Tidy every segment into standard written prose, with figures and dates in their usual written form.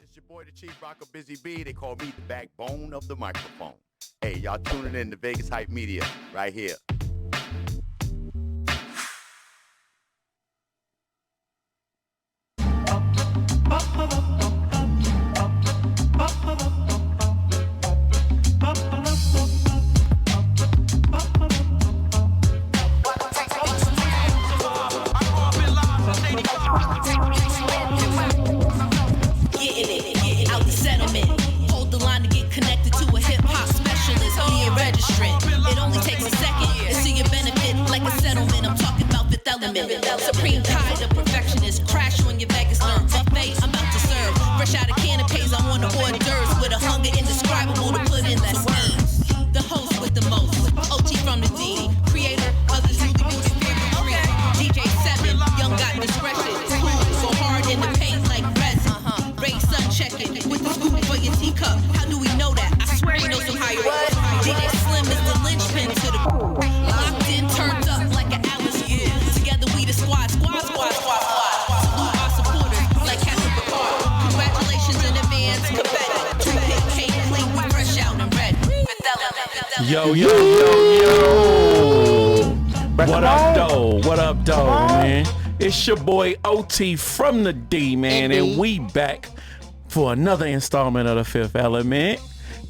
It's your boy, the Chief Rocker, Busy B. They call me the backbone of the microphone. Hey, y'all tuning in to Vegas Hype Media right here. Supreme kind of perfectionist, crash when your Vegas nerve. Buffet, I'm about to serve. Fresh out of canapes, I'm on the hors d'oeuvres with a hunger indescribable to put in that scheme. The host with the most, OT from the D, creator, others who the beauty family tree. DJ 7, young got discretion, cool, go hard in the paint like resin. Ray sun checking with the scoop for your teacup. How do we know that? I swear you know some higher ups. DJ Slim is the linchpin to the locked in, turned up like an Alice. Together we the squad. Salute our supporters like Captain Picard. Congratulations in advance, confetti. Two-pick cake clean, we fresh out and red. Yo. What up, though, man? It's your boy OT from the D, man, and we back for another installment of The Fifth Element.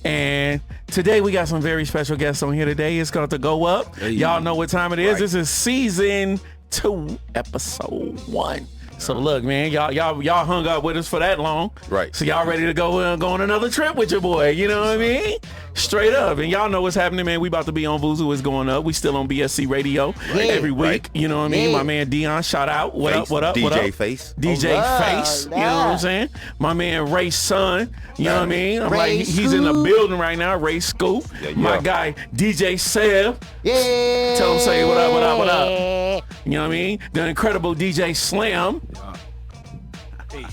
And today we got some very special guests on here today. It's going to go up. Hey. Y'all know what time it is. Right. This is season 2, episode 1. So look, man, y'all hung up with us for that long. Right. So y'all ready to go on another trip with your boy, you know what I mean? Straight up. And y'all know what's happening, man. We about to be on Vuzu. It's going up. We still on BSC Radio every week. You know what I mean? My man Dion, shout out. What up? DJ Face. DJ Face. You know what I'm saying? My man Ray Son. You know what I mean? I'm like, he's in the building right now. Ray Scoop. Yeah. My guy DJ Seb. Yeah. Tell him, say what up. You know what I mean? The incredible DJ Slam.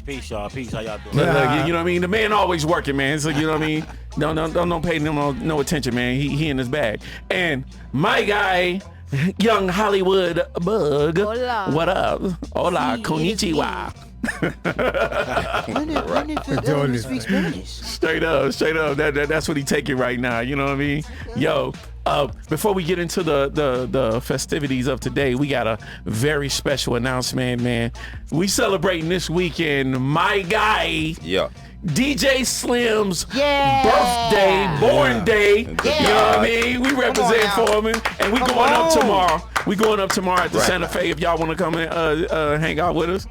Peace, y'all. Peace. How y'all doing? Look, you know what I mean? The man always working, man. So you know what I mean? Don't pay him no attention, man. He in his bag. And my guy, young Hollywood Bug. Hola. What up? Hola, konnichiwa. Straight up. That's what he taking right now. You know what I mean? Yo. Before we get into the festivities of today, we got a very special announcement, man. We celebrating this weekend my guy, DJ Slim's birthday, born day. You know what I mean? We represent for him, and we going up tomorrow. We going up tomorrow at the Santa Fe if y'all want to come and hang out with us.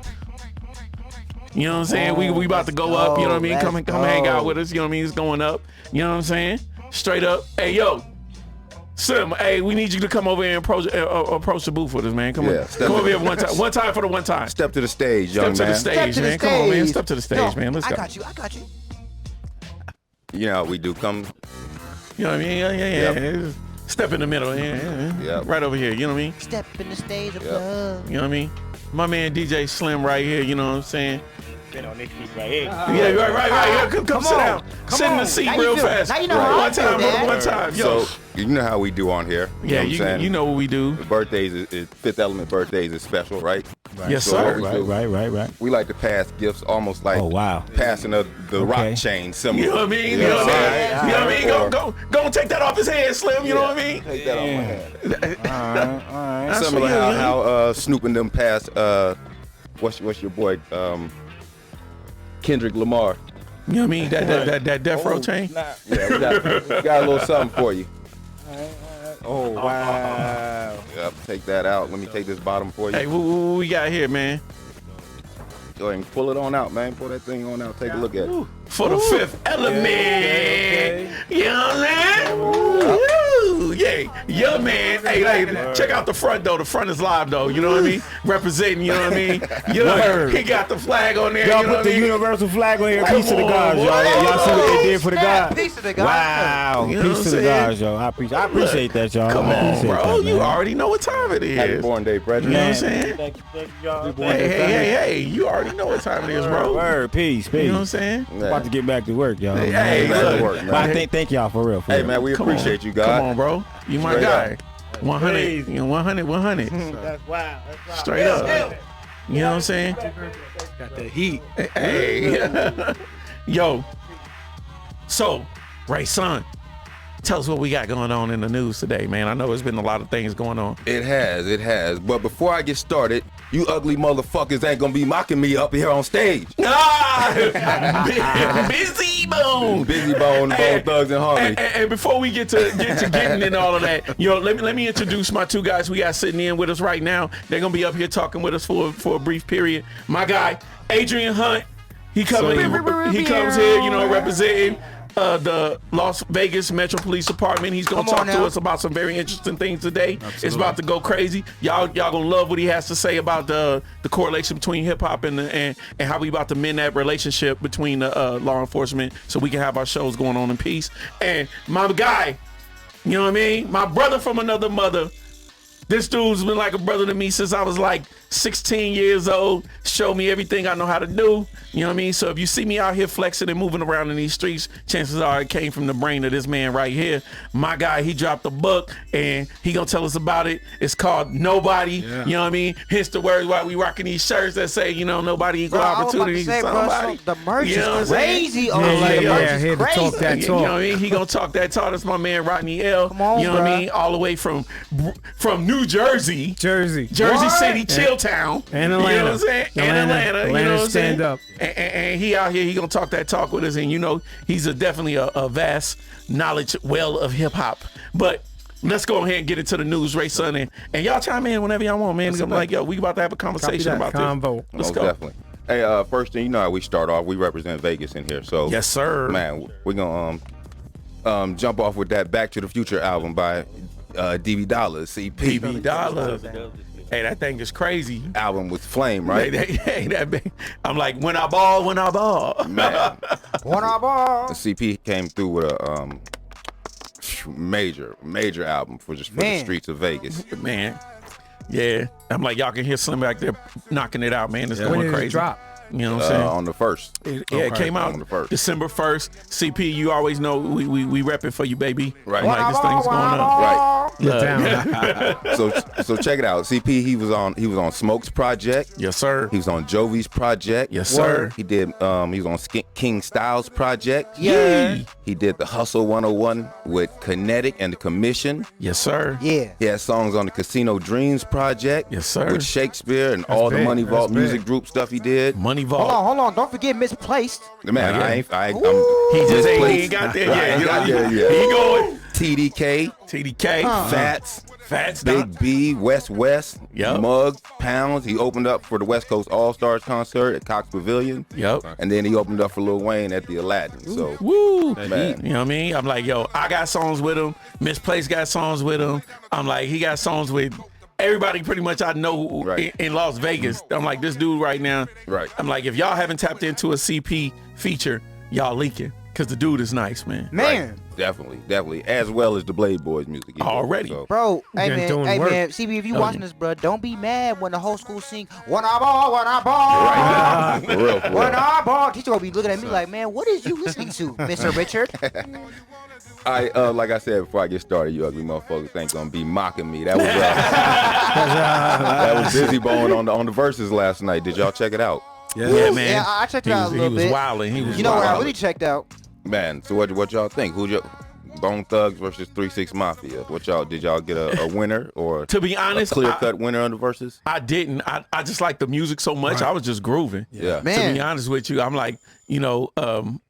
You know what I'm saying? We about to go up. You know what I mean? Come hang out with us. You know what I mean? It's going up. You know what I'm saying? Straight up. Hey, yo. Sim, hey, we need you to come over here and approach the booth with us, man. Come over here one time. One time for the one time. Step to the stage, young man. Step to the stage, man. Come on, man. Step to the stage, man. Let's go. I got you. You know how we do. Come. You know what I mean? Yeah. Yep. Step in the middle. Yeah. Right over here. You know what I mean? Step in the stage of love. You know what I mean? My man DJ Slim right here. You know what I'm saying? On this seat right here. Yeah, right here. Come sit down. Sit in the seat real fast. Now you know how one time. Yo. So, you know how we do on here. Yeah, you know what we do. The birthdays is Fifth Element birthdays is special, right? Yes, sir. Right. We like to pass gifts almost like passing the rock chain symbol. You know what I mean? You know what I mean? Go take that off his head, Slim. You know what I mean? Take that off my head. All right. Similar how Snoop and them passed, what's your boy, Kendrick Lamar. You know what I mean? That death row chain? Yeah, we got a little something for you. All right. Oh, wow. Yep, take that out. Let me take this bottom for you. Hey, what we got here, man? Go ahead and pull it on out, man. Pull that thing on out. Take a look at it. For the Fifth Element. Okay. You know what I'm saying? Yeah, man. Hey, check out the front, though. The front is live, though. You know what I mean? Representing, you know what I mean? He got the flag on there. Y'all put the universal flag on here. Peace to the gods, y'all. Y'all see what they did for the gods? Peace to the gods. Wow. Peace to the gods, y'all. I appreciate that, y'all. Come on, bro. You already know what time it is. Happy born day, brethren. You know what I'm saying? Thank you, y'all. Hey. You already know what time it is, bro. Word, peace. You know what I'm saying? About to get back to work, y'all. Hey, back to work, man. I thank y'all for real. Hey, man, we appreciate you, guys. Come on, bro. You my guy. 100. 100. That's wild. Straight up. You know what I'm saying? Got that heat. Hey. Yo, so, Ray, son, tell us what we got going on in the news today, man. I know there's been a lot of things going on. It has. But before I get started, you ugly motherfuckers ain't gonna be mocking me up here on stage. Busy Bone. Busy Bone, Bone Thugs and Harmony. And before we get to getting in all of that, yo, let me introduce my two guys we got sitting in with us right now. They're gonna be up here talking with us for a brief period. My guy, Adrian Hunt, he comes here, you know, representing the Las Vegas Metro Police Department. He's gonna talk to us about some very interesting things today. Absolutely. It's about to go crazy. Y'all gonna love what he has to say about the correlation between hip hop and how we about to mend that relationship between law enforcement so we can have our shows going on in peace. And my guy, you know what I mean? My brother from another mother. This dude's been like a brother to me since I was like 16 years old. Showed me everything I know how to do. You know what I mean? So if you see me out here flexing and moving around in these streets, chances are it came from the brain of this man right here. My guy, he dropped a book and he gonna tell us about it. It's called Nobody. Yeah. You know what I mean? Hence the words why we rocking these shirts that say, you know, nobody equal opportunity. Bro, the merch is crazy. Oh, yeah, here to talk that talk. You know what I mean? He gonna talk that talk. That's my man RODNEY L. Come on, you know what I mean? All the way from New Jersey. Jersey City, Chilltown. And Atlanta. You know what I'm saying? And Atlanta. You know what I'm saying? Stand up. And he out here, he gonna talk that talk with us. And you know, he's definitely a vast knowledge well of hip hop. But let's go ahead and get into the news, Ray, son. And y'all chime in whenever y'all want, man. I'm like, yo, we about to have a conversation about this. Let's go. Definitely. Hey, first thing, you know how we start off. We represent Vegas in here. So yes, sir. Man, we're gonna jump off with that Back to the Future album by DB Dollars, CP. DB Dollars. Hey, that thing is crazy. Album with Flame, right? I'm like, when I ball. Man. When I ball. CP came through with a major album for the streets of Vegas. Man, yeah. I'm like, y'all can hear Slim back there knocking it out, man. It's going crazy. Drop? You know what I'm saying? On the 1st. It came out on the 1st. December 1st. CP, you always know we repping for you, baby. Right. I'm like, this thing's going up. Right. So check it out. CP, he was on Smoke's project. Yes, sir. He was on Jovi's project. Yes, sir. He did. He was on King Styles project. Yeah. He did the Hustle 101 with Kinetic and the Commission. Yes, sir. Yeah. He had songs on the Casino Dreams project. Yes, sir. With Shakespeare and all the Money Vault music group stuff he did. Money Vault. Hold on. Don't forget Misplaced. Man, I'm he just ain't got there yet. He going. TDK. Fats. Big B, West, Yep. Mug, Pounds. He opened up for the West Coast All-Stars concert at Cox Pavilion. Yep. And then he opened up for Lil Wayne at the Aladdin. So, woo. Man. You know what I mean? I'm like, yo, I got songs with him. Misplaced got songs with him. I'm like, he got songs with everybody pretty much I know in Las Vegas. I'm like, this dude right now. Right. I'm like, if y'all haven't tapped into a CP feature, y'all leaking. Because the dude is nice, man. Right. Definitely. As well as the Blade Boys music. Already. So. Bro, hey man, CB, if you watching this, bro, don't be mad when the whole school sing, when I ball. Right. For real. When I ball. Teacher gonna be looking at me like, man, what is you listening to, Mr. Richard? Like I said before I get started, you ugly motherfuckers ain't gonna be mocking me. That was that was Busy Bone on the verses last night. Did y'all check it out? Yeah, man. Yeah, I checked it out a little bit. He was wilding. You know what I really checked out? Man, so what y'all think? Bone Thugs versus 3-6 Mafia. Did y'all get a winner or to be honest, a clear-cut winner on the verses? I didn't. I just like the music so much. I was just grooving. Yeah. Man. To be honest with you, I'm like, you know,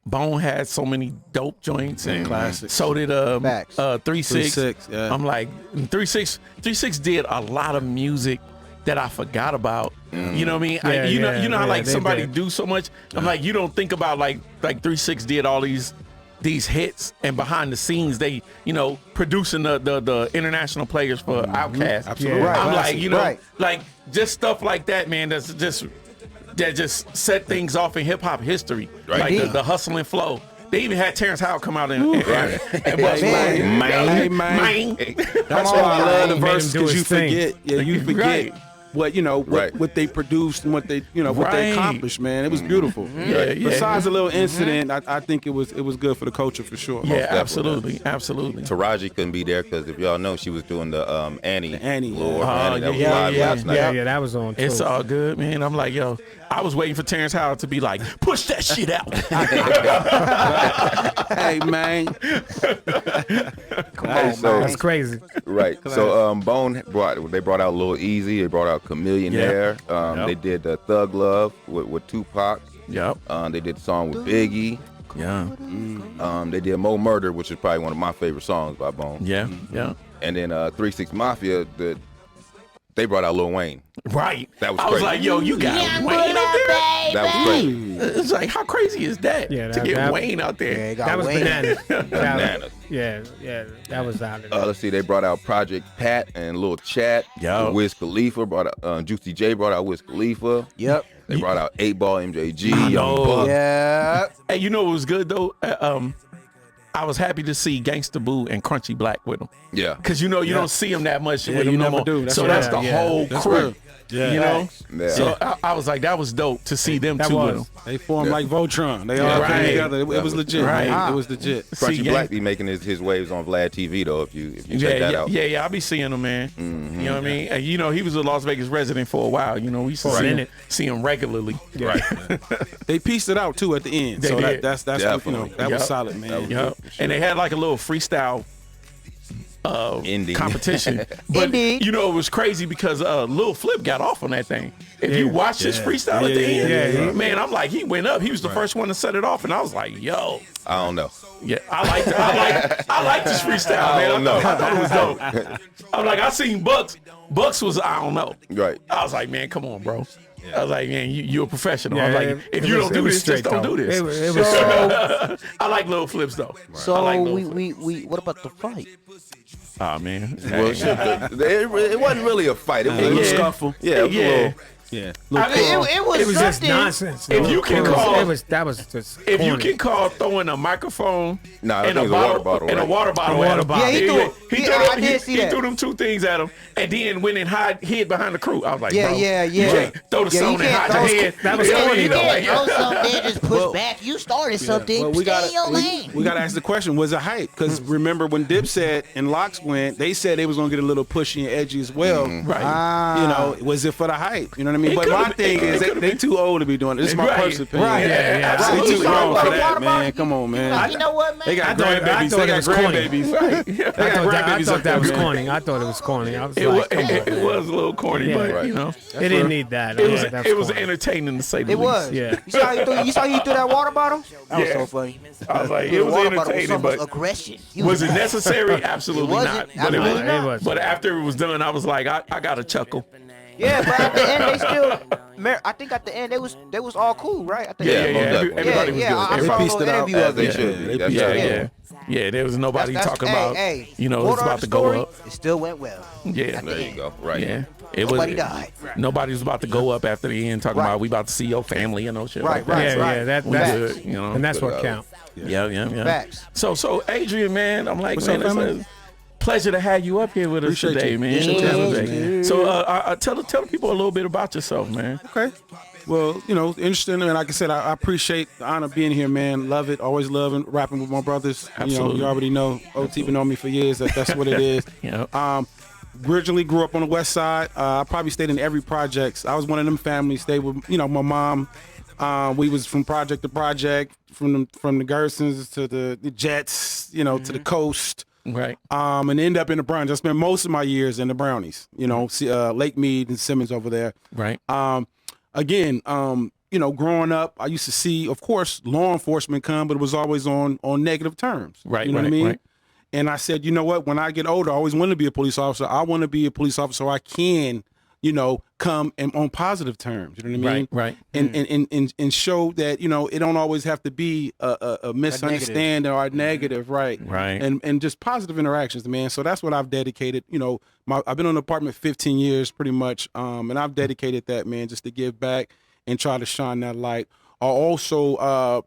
Bone had so many dope joints and classics. So did 3-6. 3-6, yeah. I'm like 3-6 did a lot of music that I forgot about. You know what I mean? You know how like somebody do so much. I'm like, you don't think about like 3-6 did all these hits, and behind the scenes they, you know, producing the international players for Outkast. Absolutely. Yeah. I'm like, you know, Right. like just stuff like that, man. That just set things off in hip hop history. Right. Like the hustle and flow. They even had Terrence Howard come out and bust Man. That's why I love the verses, because you forget. Yeah, you forget. Right. what what they produced and what they what they accomplished, man. It was beautiful. Yeah. Besides a little incident, I think it was good for the culture for sure. Yeah, absolutely. Taraji couldn't be there because if y'all know, she was doing the Annie. Lord, Annie, that was live last night. Yeah, that was on too. It's all good, man. I'm like, yo, I was waiting for Terrence Howard to be like, push that shit out. Hey, man. Come on, so- That's crazy. Right. So Bone brought out Lil Easy. They brought out Chamillionaire. They did Thug Love with Tupac. Yep. They did the song with Biggie. Yeah. They did Mo Murder, which is probably one of my favorite songs by Bone. Yeah. Yeah. And then 3 6 Mafia, they brought out Lil Wayne. Right. That was I was crazy. like, yo, you got Wayne out there? That was crazy. It's like, how crazy is that? Yeah, to get Wayne out there. Yeah, got That was Wayne. bananas. Bananas. Yeah, that was out of there. Let's see, they brought out Project Pat and Lil Chat. Yo. Wiz Khalifa brought out Juicy J brought out Wiz Khalifa. Yep. They brought out 8 Ball MJG, I Young know. Buck. Yeah. Hey, you know what was good though? I was happy to see Gangsta Boo and Crunchy Black with him. Yeah. Cause you don't see him that much with you him no never more. do. That's So right. that's the Yeah, whole That's crew. real. Yeah. You know? Yeah. So I was like, that was dope to see them That two was. with him. They formed like Voltron. They all Right. came together. It was legit. Right. Man. It was legit. Crunchy See, Black be making his waves on Vlad TV though. If you check that out. Yeah, I be seeing him, man. You know what I mean? And he was a Las Vegas resident for a while. We used to For a minute. see him regularly. Right. They pieced it out too at the end. They so did. that's Definitely. that Yep. was solid, man. Yep. And they had like a little freestyle Ending. competition. But Ending. it was crazy because Lil Flip got off on that thing. If you watch his freestyle at the end, man, I'm like, he went up. He was the first one to set it off, and I was like, yo. I don't know. Yeah, I like this freestyle, man. I thought it was dope. I'm like, I seen Bucks. Bucks was, I don't know. Right. I was like, man, come on, bro. I was like, man, you're a professional. Yeah, I was like, if you don't do this, just don't do this. It was I like Lil Flips though. So I like Lil we what about the fight? Oh man. Well, shit, it wasn't really a fight. It was a little Yeah. scuffle. Yeah, it was a little. Yeah. I mean, it was It was just something. nonsense. If you can call- that was just If you corny. can call throwing a microphone Nah, I and think a it was a water bottle, and a right? water bottle, A at water him. bottle. Yeah, he threw it. He Yeah, I threw did see he that. threw them two things at him, and then went and hid behind the crew. I was like, Yeah, bro, yeah, you yeah. can't throw the Yeah, you stone and can't hide your throw- head. that was You know, corny, you know, though. like, Throw something, then just push back. You started something. Well, we Stay in your lane. got to ask the question: was it hype? Because remember when Dipset and Locks went, they said they was gonna get a little pushy and edgy as well. Right. Was it for the hype? You know what I mean? It But my could've thing been- is, it could've they too old to be doing it. This is my Right. personal opinion. Right. Yeah, They absolutely. too grown for Water that, bottle, man. you Come on, man. Like, you know what, man? They got I thought grandbabies. They it got was corny. grandbabies. Right. They got I grandbabies thought up that there, was man. corny. I thought it was corny. I was It like, was, it was a little corny, Yeah. but you know, it didn't need that. it was Yeah, that's it was corny. entertaining to say the It least. was. Yeah. You saw how he threw that water bottle? That was Yeah. so funny. I was like, The it was water bottle was entertaining, almost but aggression. He was it necessary? Absolutely wasn't. not. But Absolutely not. It was. But after it was done, I was like, I got a chuckle. Yeah, but at the end they still. I think at the end they was all cool, right? I think Yeah, most definitely. Everybody was yeah, good. I saw a Everybody- little pieced it out interview As of they it. should be. That's Yeah, right. yeah. There was nobody talking about, hey, it's moral of about the to go story, up. It still went well. Yeah, There you go. Right. yeah. It Nobody was. died. Nobody was about to go up after the end, talking Right. about we about to see your family and no shit Right, like that. right, Yeah, right. yeah, that, We that's good, you know. and that's what counts. Yeah. Facts. So Adrian, man, I'm like, What's man, up, it's family? a pleasure to have you up here with us Appreciate today, you. man. Appreciate you. So tell the people a little bit about yourself, man. Okay. Well, interesting. And like I said, I appreciate the honor of being here, man. Love it. Always loving rapping with my brothers. Absolutely. You already know. OT been on me for years. That's what it is. Yeah. Originally grew up on the west side. I probably stayed in every projects. I was one of them families. Stayed with, my mom. We was from project to project, from the Gersons to the Jets, to the coast. Right. And end up in the Brownies. I spent most of my years in the Brownies. Lake Mead and Simmons over there. Right. Again, growing up, I used to see, of course, law enforcement come, but it was always on negative terms. Right, You know what I right, mean? right. And I said, you know what? When I get older, I always wanted to be a police officer. I want to be a police officer so I can, come and on positive terms. You know what I mean? Right. And show that, it don't always have to be a misunderstanding or a negative, right? Right. And just positive interactions, man. So that's what I've dedicated. I've been on the apartment 15 years pretty much, and I've dedicated that, man, just to give back and try to shine that light. I also, a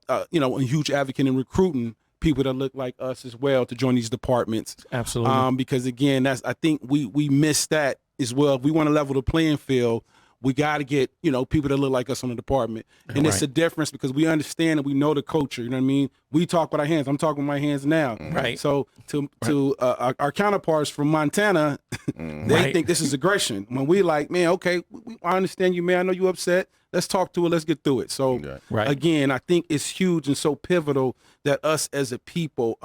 huge advocate in recruiting people that look like us as well to join these departments. Absolutely. Because again, I think we miss that as well. If we want to level the playing field, we got to get, people that look like us on the department. And it's a difference because we understand and we know the culture. You know what I mean? We talk with our hands. I'm talking with my hands now. Right. So to our counterparts from Montana, they think this is aggression. When we like, man, okay, I understand you, man. I know you upset. Let's talk to it. Let's get through it. So, again, I think it's huge and so pivotal that us as a people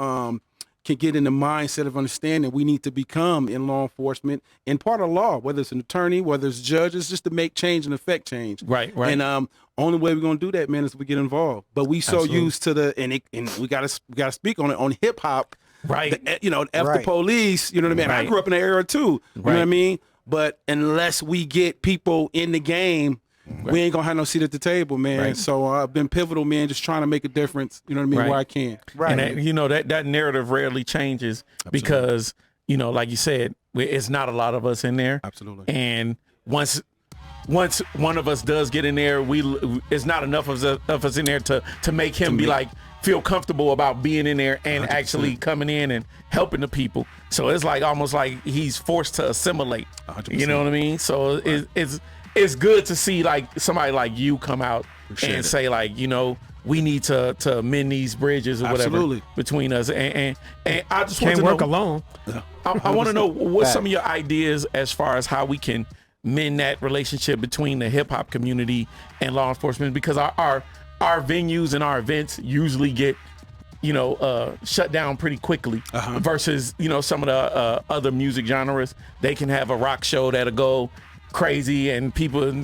can get in the mindset of understanding we need to become in law enforcement and part of law, whether it's an attorney, whether it's judges, just to make change and affect change. Right. And only way we're gonna do that, man, is if we get involved. But we so used to and we gotta speak on it on hip hop. Right. The police. You know what I mean? Right. I grew up in the era too. You know what I mean? But unless we get people in the game, we ain't gonna have no seat at the table, man. Right. So I've been pivotal, man, just trying to make a difference. You know what I mean? Where I can. Right. And that narrative rarely changes because like you said, it's not a lot of us in there. Absolutely. And once one of us does get in there, it's not enough of us in there to make him be like feel comfortable about being in there and 100%. Actually coming in and helping the people. So it's like almost like he's forced to assimilate. 100%. You know what I mean? So it's good to see like somebody like you come out and say like, we need to mend these bridges or whatever between us. And I just want to work know, alone. I want to know what's some of your ideas as far as how we can mend that relationship between the hip hop community and law enforcement, because our venues and our events usually get shut down pretty quickly versus some of the other music genres. They can have a rock show that'll go crazy and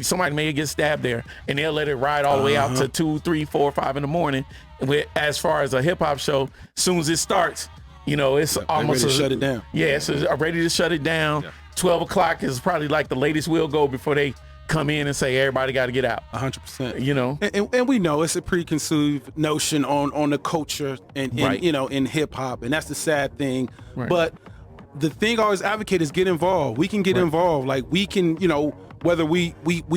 somebody may get stabbed there and they'll let it ride all the way out to 2, 3, 4, 5 in the morning. As far as a hip hop show, as soon as it starts, it's almost ready to shut it down. Yeah, it's ready to shut it down. 12 o'clock is probably like the latest we'll go before they come in and say everybody got to get out. 100%. And we know it's a preconceived notion on the culture and in hip hop, and that's the sad thing. Right. But the thing I always advocate is get involved. We can get involved. Like we can, whether we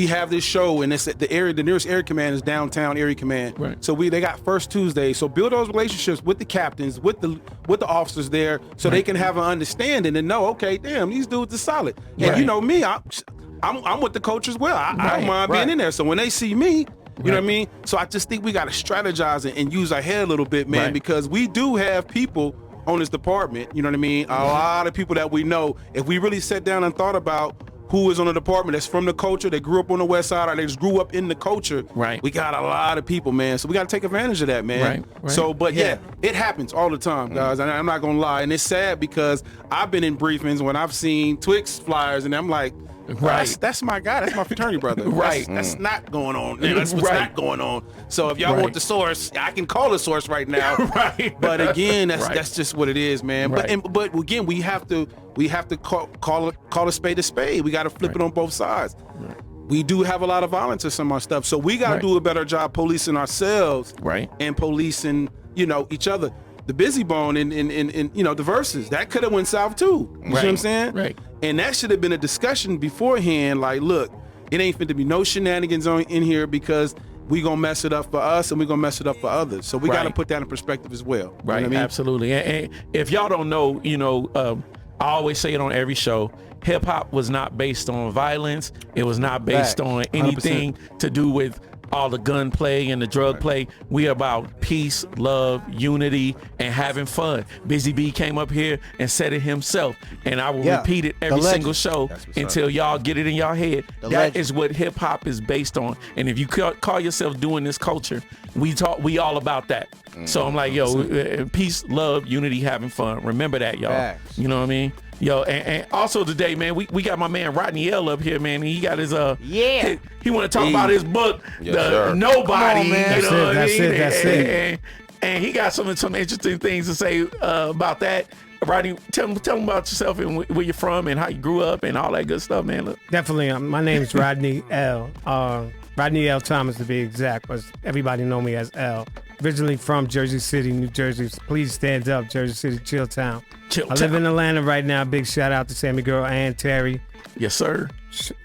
have this show and it's at the nearest area command is downtown area command. Right. So they got First Tuesday. So build those relationships with the captains, with the officers there, so they can have an understanding and know, okay, damn, these dudes are solid. And you know me, I'm with the coach as well. I don't mind being in there. So when they see me, you know what I mean? So I just think we got to strategize and use our head a little bit, man, because we do have people on this department, you know what I mean? A lot of people that we know, if we really sat down and thought about who is on the department that's from the culture, they grew up on the west side or they just grew up in the culture, we got a lot of people, man. So we got to take advantage of that, man. Right. So, but it happens all the time, guys. And I'm not going to lie. And it's sad because I've been in briefings when I've seen Twix flyers and I'm like, that's my guy. That's my fraternity brother. That's not going on. That's what's not going on. So if y'all want the source, I can call the source right now. But again, that's just what it is, man. But again, we have to call a spade a spade. We got to flip it on both sides. We do have a lot of violence in some of our stuff, so we got to do a better job policing ourselves, and policing each other. The Busy Bone and the verses that could have went south too. You see what I'm saying? Right. And that should have been a discussion beforehand. Like, look, it ain't fit to be no shenanigans in here because we gonna mess it up for us and we gonna mess it up for others. So we got to put that in perspective as well. Right. You know what I mean? Absolutely. And if y'all don't know, I always say it on every show. Hip hop was not based on violence. It was not based on anything 100%. To do with all the gunplay and the drug play. We are about peace, love, unity, and having fun. Busy B came up here and said it himself, and I will repeat it every single show until y'all get it in y'all head. That is what hip hop is based on. And if you call yourself doing this culture, we all about that. So I'm like, peace, love, unity, having fun. Remember that, y'all. You know what I mean? And also today, man, we got my man Rodney L up here, man. He got his he want to talk about his book, Nobody. On, man. That's it. And he got some interesting things to say about that. Rodney, tell him about yourself and where you're from and how you grew up and all that good stuff, man. Look. Definitely. My name is Rodney L. Rodney L. Thomas to be exact, but everybody know me as L. Originally from Jersey City, New Jersey. Please stand up, Jersey City, Chilltown. I live in Atlanta right now. Big shout out to Sammy Girl and Terry. Yes, sir.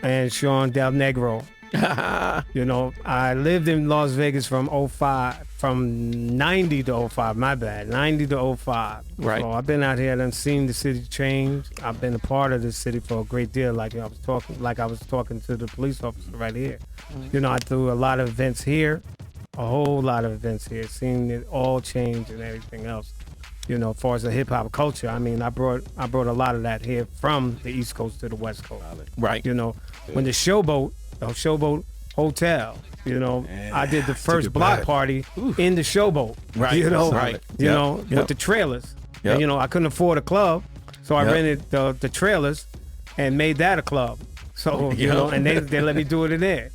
And Sean Del Negro. I lived in Las Vegas from 05 from 90 to 05, my bad, 90 to 05. Right. So I've been out here and seen the city change. I've been a part of the city for a great deal, like I was talking to the police officer right here. You know, I do a lot of events here, a whole lot of events here, seeing it all change and everything else. You know, as far as the hip hop culture, I mean, I brought a lot of that here from the East Coast to the West Coast. Right. You know, when the Showboat Hotel, you know, I did the first block party in the Showboat. Right. You know, right. You know, with the trailers. And, you know, I couldn't afford a club, so I rented the trailers and made that a club. So, you know, and they let me do it in there.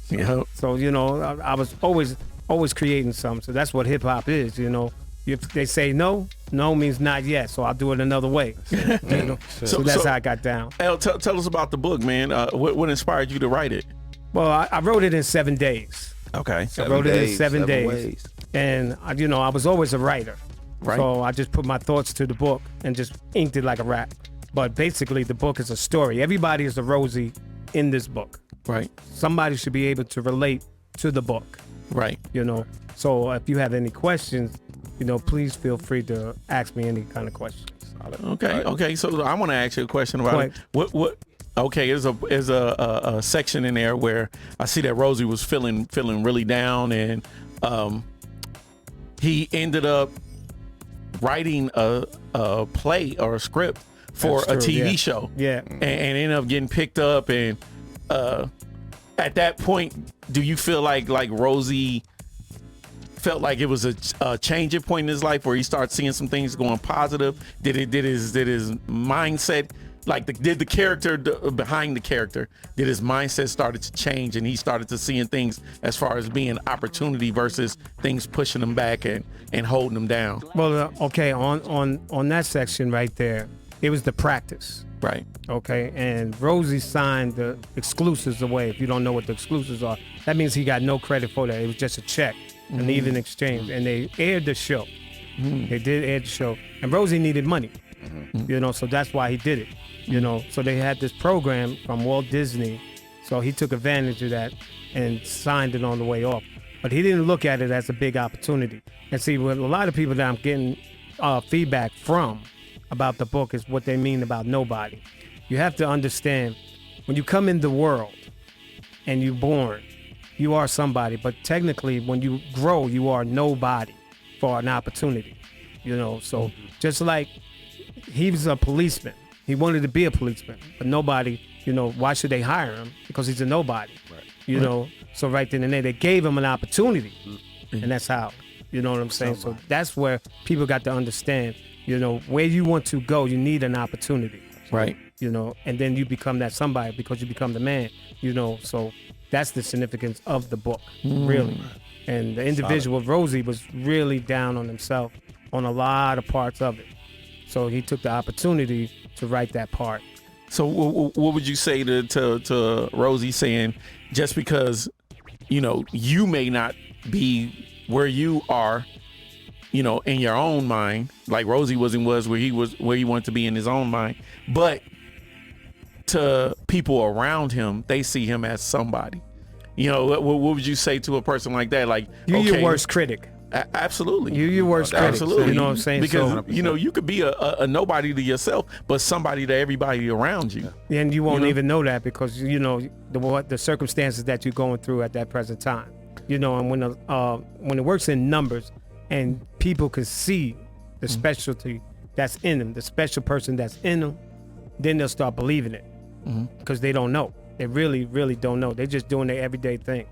So, you know, I was always creating something. So that's what hip hop is, you know. If they say no means not yet, so I'll do it another way. You know? So that's how I got down. El, tell us about the book, man. What inspired you to write it? Well, I wrote it in 7 days. Okay. I wrote it in 7 days. And, you know, I was always a writer. Right. So I just put my thoughts to the book and just inked it like a rap. But basically, the book is a story. Everybody is a Rosie in this book. Right. Somebody should be able to relate to the book. Right. You know, so if you have any questions, you know, please feel free to ask me any kind of questions. Okay. Right. Okay. So I want to ask you a question about it. What? Okay. There's a section in there where I see that Rosie was feeling really down, and he ended up writing a play or a script for a TV show. Yeah. And ended up getting picked up, and at that point, do you feel like Rosie felt like it was a changing point in his life where he started seeing some things going positive? Did his mindset, like did the character behind the character, did his mindset started to change, and he started to seeing things as far as being opportunity versus things pushing him back and holding him down? Well, okay, on that section right there, it was the practice. Right. Okay, and Rosie signed the exclusives away. If you don't know what the exclusives are, that means he got no credit for that. It was just a check, an even exchange. And they aired the show. They did air the show. And Rosie needed money, you know, so that's why he did it, you know. So they had this program from Walt Disney, so he took advantage of that and signed it on the way off. But he didn't look at it as a big opportunity. And see, what a lot of people that I'm getting feedback from about the book is what they mean about nobody. You have to understand, when you come in the world and you're born, you are somebody, but technically when you grow, you are nobody for an opportunity, you know. So just like he was a policeman, he wanted to be a policeman, but nobody, you know, why should they hire him? Because he's a nobody, you know. So right then and there, they gave him an opportunity, and that's how, you know what I'm saying? So that's where people got to understand, you know, where you want to go, you need an opportunity. Right. You know, and then you become that somebody because you become the man, you know. So that's the significance of the book, really. And the individual, Rosie, was really down on himself on a lot of parts of it. So he took the opportunity to write that part. So what would you say to Rosie, saying just because, you know, you may not be where you are, you know, in your own mind, like Rosie was where he wanted to be in his own mind, but to people around him, they see him as somebody. You know, what would you say to a person like that? Like, you're your worst critic. Absolutely. You're your worst critic. Absolutely. You know what I'm saying? Because, you know, you could be a nobody to yourself, but somebody to everybody around you. And you won't even know that because, you know, the circumstances that you're going through at that present time. You know, and when it works in numbers and people can see the specialty that's in them, the special person that's in them, then they'll start believing it because they don't know. They really, really don't know. They're just doing their everyday thing,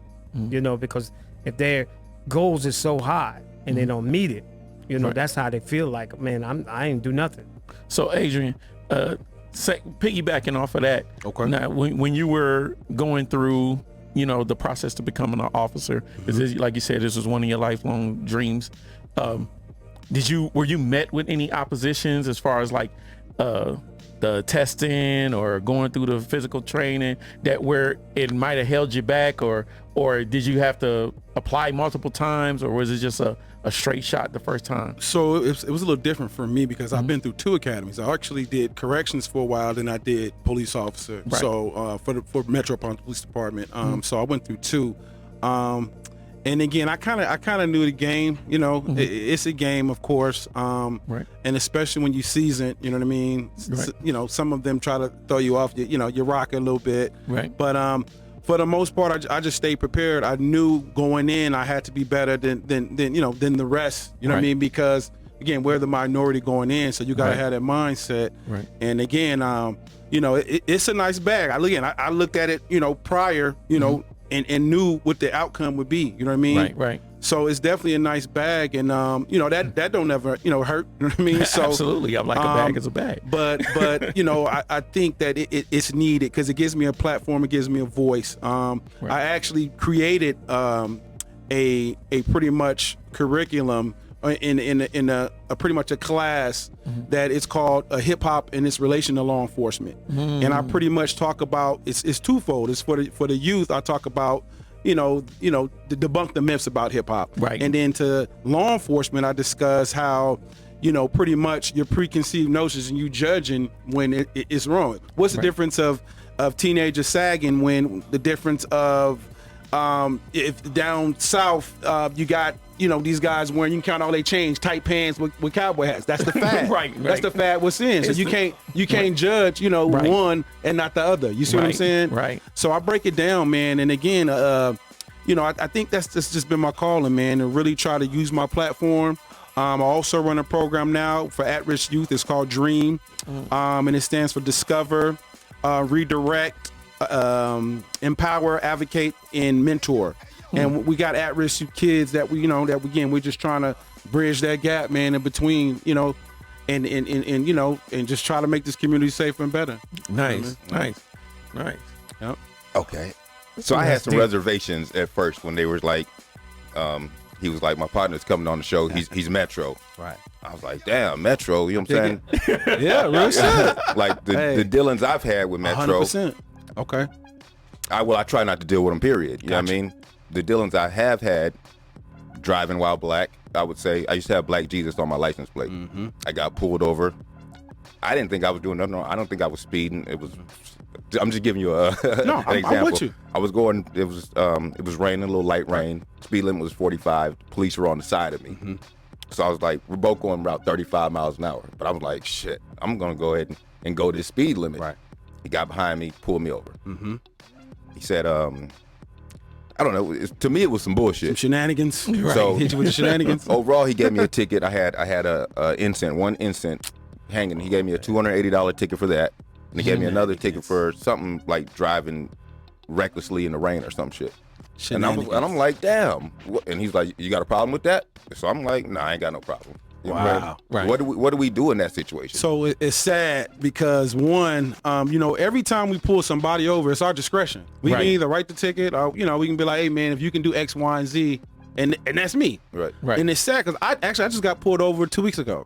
you know, because if their goals is so high and they don't meet it, you know, that's how they feel like, man, I ain't do nothing. So, Adrian, piggybacking off of that, okay. Now, when you were going through, you know, the process to becoming an officer, because like you said, this was one of your lifelong dreams. Were you met with any oppositions as far as like the testing or going through the physical training that where it might have held you back, or did you have to apply multiple times, or was it just a straight shot the first time? So it was a little different for me because I've been through 2 academies. I actually did corrections for a while, then I did police officer. Right. So for Metropolitan Police Department. So I went through 2. And again, I kind of knew the game. You know, it's a game, of course. Right. And especially when you season, you know what I mean. Right. You know, some of them try to throw you off. You know, you're rocking a little bit. Right. But for the most part, I just stayed prepared. I knew going in I had to be better than the rest. You know what I mean? Because again, we're the minority going in, so you got to have that mindset. Right. And again, you know, it's a nice bag. I looked at it, you know, prior, you know, and knew what the outcome would be. You know what I mean? Right. Right. So it's definitely a nice bag, and you know, that don't ever, you know, hurt. You know what I mean? So absolutely, I'm like a bag is a bag. But you know, I think that it's needed because it gives me a platform, it gives me a voice. I actually created a pretty much curriculum in a pretty much a class that it's called a hip hop and its relation to law enforcement. And I pretty much talk about it's twofold. It's for the youth. I talk about you know to debunk the myths about hip hop. Right. And then to law enforcement, I discuss how you know pretty much your preconceived notions and you judging when it's wrong. What's the difference of teenagers sagging when the difference of if down south you got you know these guys wearing, you can count all they change, tight pants with cowboy hats. That's the fad. Right. That's the fad what's in. So you can't judge, you know, one and not the other. You see what I'm saying? Right. So I break it down, man. And again, you know, I think that's just been my calling, man, to really try to use my platform. I also run a program now for at-risk youth. It's called DREAM, and it stands for Discover, Redirect, Empower, Advocate, and Mentor. And we got at-risk kids that we're just trying to bridge that gap, man, in between, you know, and you know, and just try to make this community safer and better. Nice. Yep. Okay. So I had some reservations at first when they were like, he was like, my partner's coming on the show. He's Metro. Right. I was like, damn, Metro. You know what I'm saying? Yeah, real shit. Like the dealings I've had with Metro. 100%. Okay. I try not to deal with them, period. You know what I mean? The dealings I have had, driving while black, I would say, I used to have Black Jesus on my license plate. I got pulled over. I didn't think I was doing nothing wrong. I don't think I was speeding. I'm just giving you an example. I'm with you. I was going, it was raining, a little light rain. Speed limit was 45. Police were on the side of me. So I was like, we're both going about 35 miles an hour. But I was like, shit, I'm going to go ahead and go to the speed limit. Right. He got behind me, pulled me over. He said, I don't know. To me, it was some bullshit. Some shenanigans. Right. So hit you with the shenanigans. Overall, he gave me a ticket. I had a one incident hanging. He gave me a $280 ticket for that, and he gave me another ticket for something like driving recklessly in the rain or some shit. And I'm like, damn. And he's like, you got a problem with that? So I'm like, nah, I ain't got no problem. Wow. Right. What do we do in that situation? So it's sad because one, you know, every time we pull somebody over, it's our discretion. We can either write the ticket or, you know, we can be like, hey man, if you can do X, Y, and Z, and that's me. Right. And it's sad because I just got pulled over 2 weeks ago.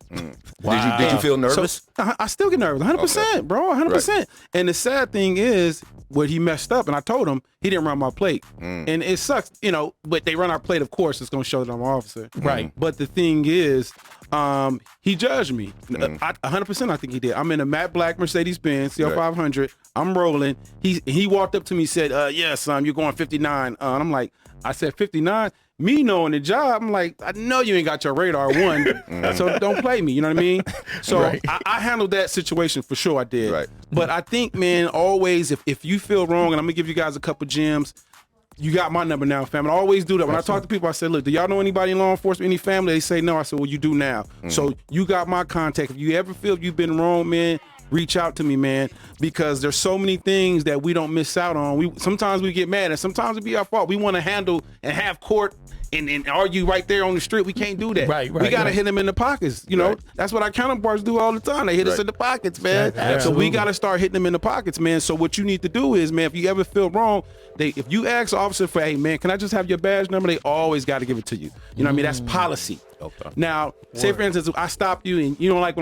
Wow. Did you feel nervous? So, I still get nervous, 100%, bro, 100%. Right. And the sad thing is, what he messed up, and I told him he didn't run my plate, and it sucks, you know. But they run our plate, of course, it's gonna show that I'm an officer, right? But the thing is, he judged me. 100%, I think he did. I'm in a matte black Mercedes-Benz CL500. I'm rolling. He walked up to me, said, "Yeah, son, you're going 59." And I'm like, I said 59. Me knowing the job, I'm like, I know you ain't got your radar one, so don't play me. You know what I mean? So I handled that situation for sure. I did. Right. But I think, man, always if you feel wrong, and I'm gonna give you guys a couple gems. You got my number now, fam. I always do that. When I talk to people, I say, look, do y'all know anybody in law enforcement, any family? They say no. I said, well, you do now. So you got my contact. If you ever feel you've been wrong, man, reach out to me, man, because there's so many things that we don't miss out on. Sometimes we get mad, and sometimes it be our fault. We want to handle and have court and argue right there on the street. We can't do that. We got to hit them in the pockets. You know, that's what our counterparts do all the time. They hit us in the pockets, man. So we got to start hitting them in the pockets, man. So what you need to do is, man, if you ever feel wrong, if you ask the officer for, hey, man, can I just have your badge number? They always got to give it to you. You know what I mean? That's policy. Okay. Now, say for instance, I stop you and you don't like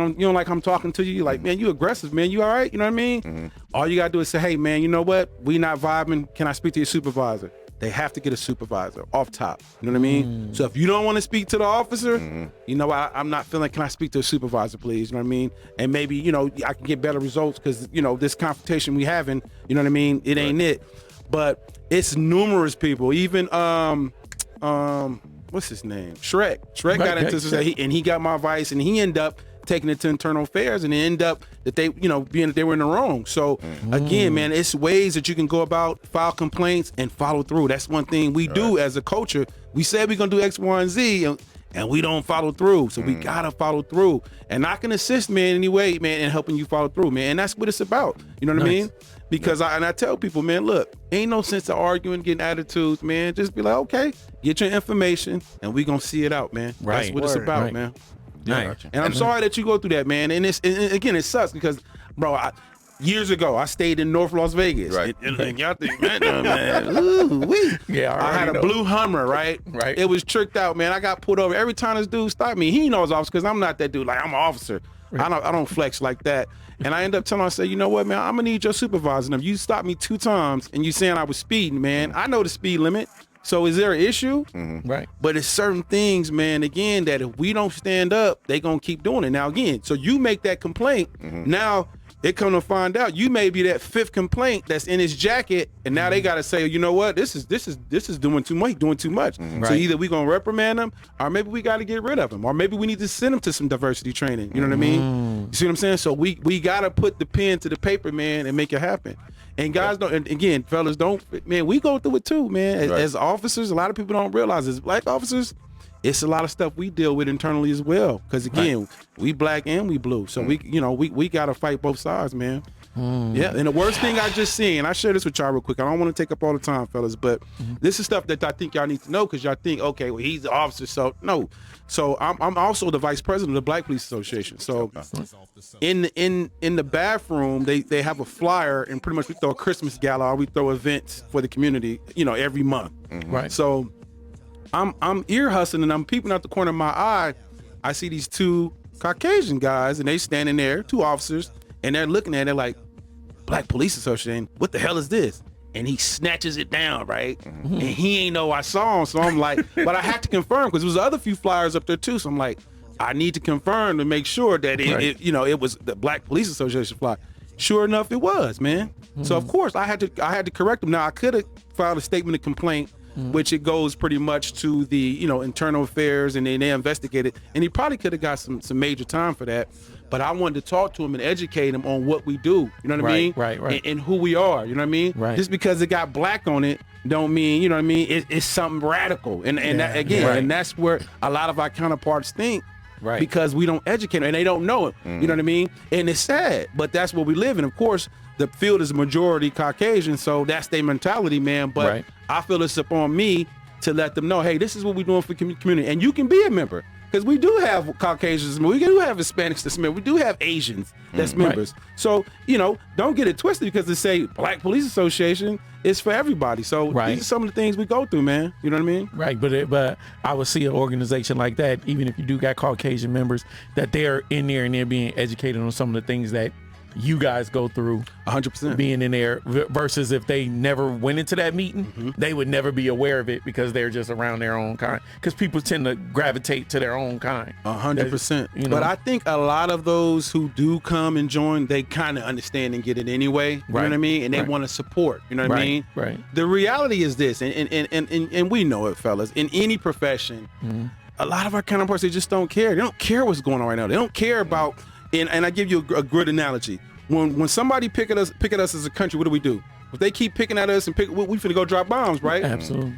I'm talking to you. You're like, man, you aggressive, man. You all right? You know what I mean? All you gotta do is say, hey, man, you know what? We not vibing. Can I speak to your supervisor? They have to get a supervisor off top. You know what I mean? So if you don't want to speak to the officer, you know, I'm not feeling. Can I speak to a supervisor, please? You know what I mean? And maybe, you know, I can get better results because, you know, this confrontation we having, you know what I mean? It ain't it. But it's numerous people. Even what's his name? Shrek. Shrek got into this, and he got my advice, and he ended up taking it to internal affairs, and it ended up that they, being that they were in the wrong. So again, man, it's ways that you can go about, file complaints, and follow through. That's one thing we do as a culture. We said we're gonna do X, Y, and Z, and we don't follow through. So we gotta follow through. And I can assist, man, anyway, man, in helping you follow through, man. And that's what it's about. You know what I mean? Because I tell people, man, look, ain't no sense of arguing, getting attitudes, man. Just be like, okay, get your information, and we gonna see it out, man. That's what it's about, man. Yeah. And I'm sorry that you go through that, man. And again, it sucks because, bro, years ago, I stayed in North Las Vegas. Right. And y'all think, man, ooh-wee. Yeah, I had a blue Hummer, right? Right. It was tricked out, man. I got pulled over. Every time this dude stopped me, he knows officer because I'm not that dude. Like, I'm an officer. Right. I don't flex like that. And I end up telling him, I say, you know what, man, I'm going to need your supervisor. And if you stop me 2 times and you saying I was speeding, man, I know the speed limit. So is there an issue? Right. But it's certain things, man, again, that if we don't stand up, they going to keep doing it. Now, again, so you make that complaint. Now, they come to find out you may be that 5th complaint that's in his jacket, and now they got to say, you know what, this is doing too much. So either we going to reprimand them, or maybe we got to get rid of them, or maybe we need to send them to some diversity training. You know what I mean? You see what I'm saying? So we got to put the pen to the paper, man, and make it happen. And guys don't, and again, fellas, man, we go through it too, man. As officers, a lot of people don't realize as black officers, it's a lot of stuff we deal with internally as well. Because again, we black and we blue, so we got to fight both sides, man. Yeah, and the worst thing I just seen, and I share this with y'all real quick. I don't want to take up all the time, fellas, but this is stuff that I think y'all need to know because y'all think, okay, well, he's the officer, so no. So I'm also the vice president of the Black Police Association. So in the bathroom, they have a flyer, and pretty much we throw a Christmas gala, or we throw events for the community, every month. Right. So I'm ear hustling, and I'm peeping out the corner of my eye. I see these 2 Caucasian guys, and they standing there, 2 officers, and they're looking at it like, Black Police Association, what the hell is this? And he snatches it down, right? And he ain't know I saw him, so I'm like, but I had to confirm because there was other few flyers up there too. So I'm like, I need to confirm to make sure that it was the Black Police Association flyer. Sure enough, it was, man. So of course I had to correct him. Now I could have filed a statement of complaint, which it goes pretty much to the internal affairs, and they investigate it, and he probably could have got some major time for that. But I wanted to talk to him and educate him on what we do. You know what I mean? Right. And who we are. You know what I mean? Right. Just because it got black on it don't mean, you know what I mean? It's something radical. And that, again, and that's where a lot of our counterparts think. Right. Because we don't educate them and they don't know it. You know what I mean? And it's sad, but that's what we live in. Of course, the field is majority Caucasian, so that's their mentality, man. But I feel it's upon me to let them know, hey, this is what we're doing for the community. And you can be a member. Because we do have Caucasians, we do have Hispanics that's members, we do have Asians that's members. So, don't get it twisted because they say Black Police Association is for everybody. So these are some of the things we go through, man. You know what I mean? Right, but I would see an organization like that, even if you do got Caucasian members, that they're in there and they're being educated on some of the things that you guys go through 100% being in there versus if they never went into that meeting, they would never be aware of it because they're just around their own kind. Because people tend to gravitate to their own kind. 100%. But I think a lot of those who do come and join, they kind of understand and get it anyway. You know what I mean? And they want to support. You know what I mean? Right. The reality is this, and we know it, fellas. In any profession, a lot of our counterparts, they just don't care. They don't care what's going on right now. They don't care about. And I give you a good analogy. When somebody pick at us as a country, what do? If they keep picking at us and we finna go drop bombs, right? Absolutely.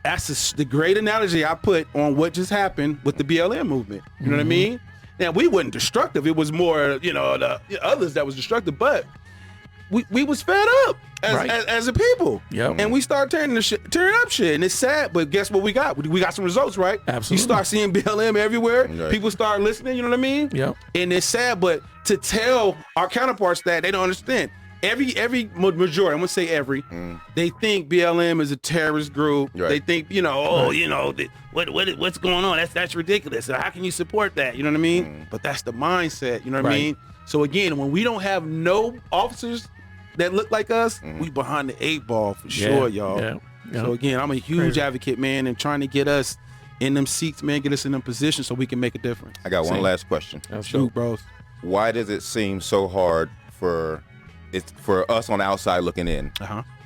That's the great analogy I put on what just happened with the BLM movement. You know what I mean? Now we wasn't destructive. It was more, the others that was destructive. But we was fed up as a people. Yep. And we started tearing up shit. And it's sad, but guess what we got? We got some results, right? Absolutely. You start seeing BLM everywhere. Right. People start listening, you know what I mean? Yep. And it's sad, but to tell our counterparts that, they don't understand. Every majority, I'm gonna say every, they think BLM is a terrorist group. Right. They think, what's going on? That's ridiculous. How can you support that? You know what I mean? But that's the mindset, you know what I mean? So again, when we don't have no officers that look like us, we behind the 8 ball for sure, y'all. Yeah. So again, I'm a huge advocate, man, and trying to get us in them seats, man, get us in them positions so we can make a difference. I got one last question. Shoot, bros. Why does it seem so hard for us on the outside looking in?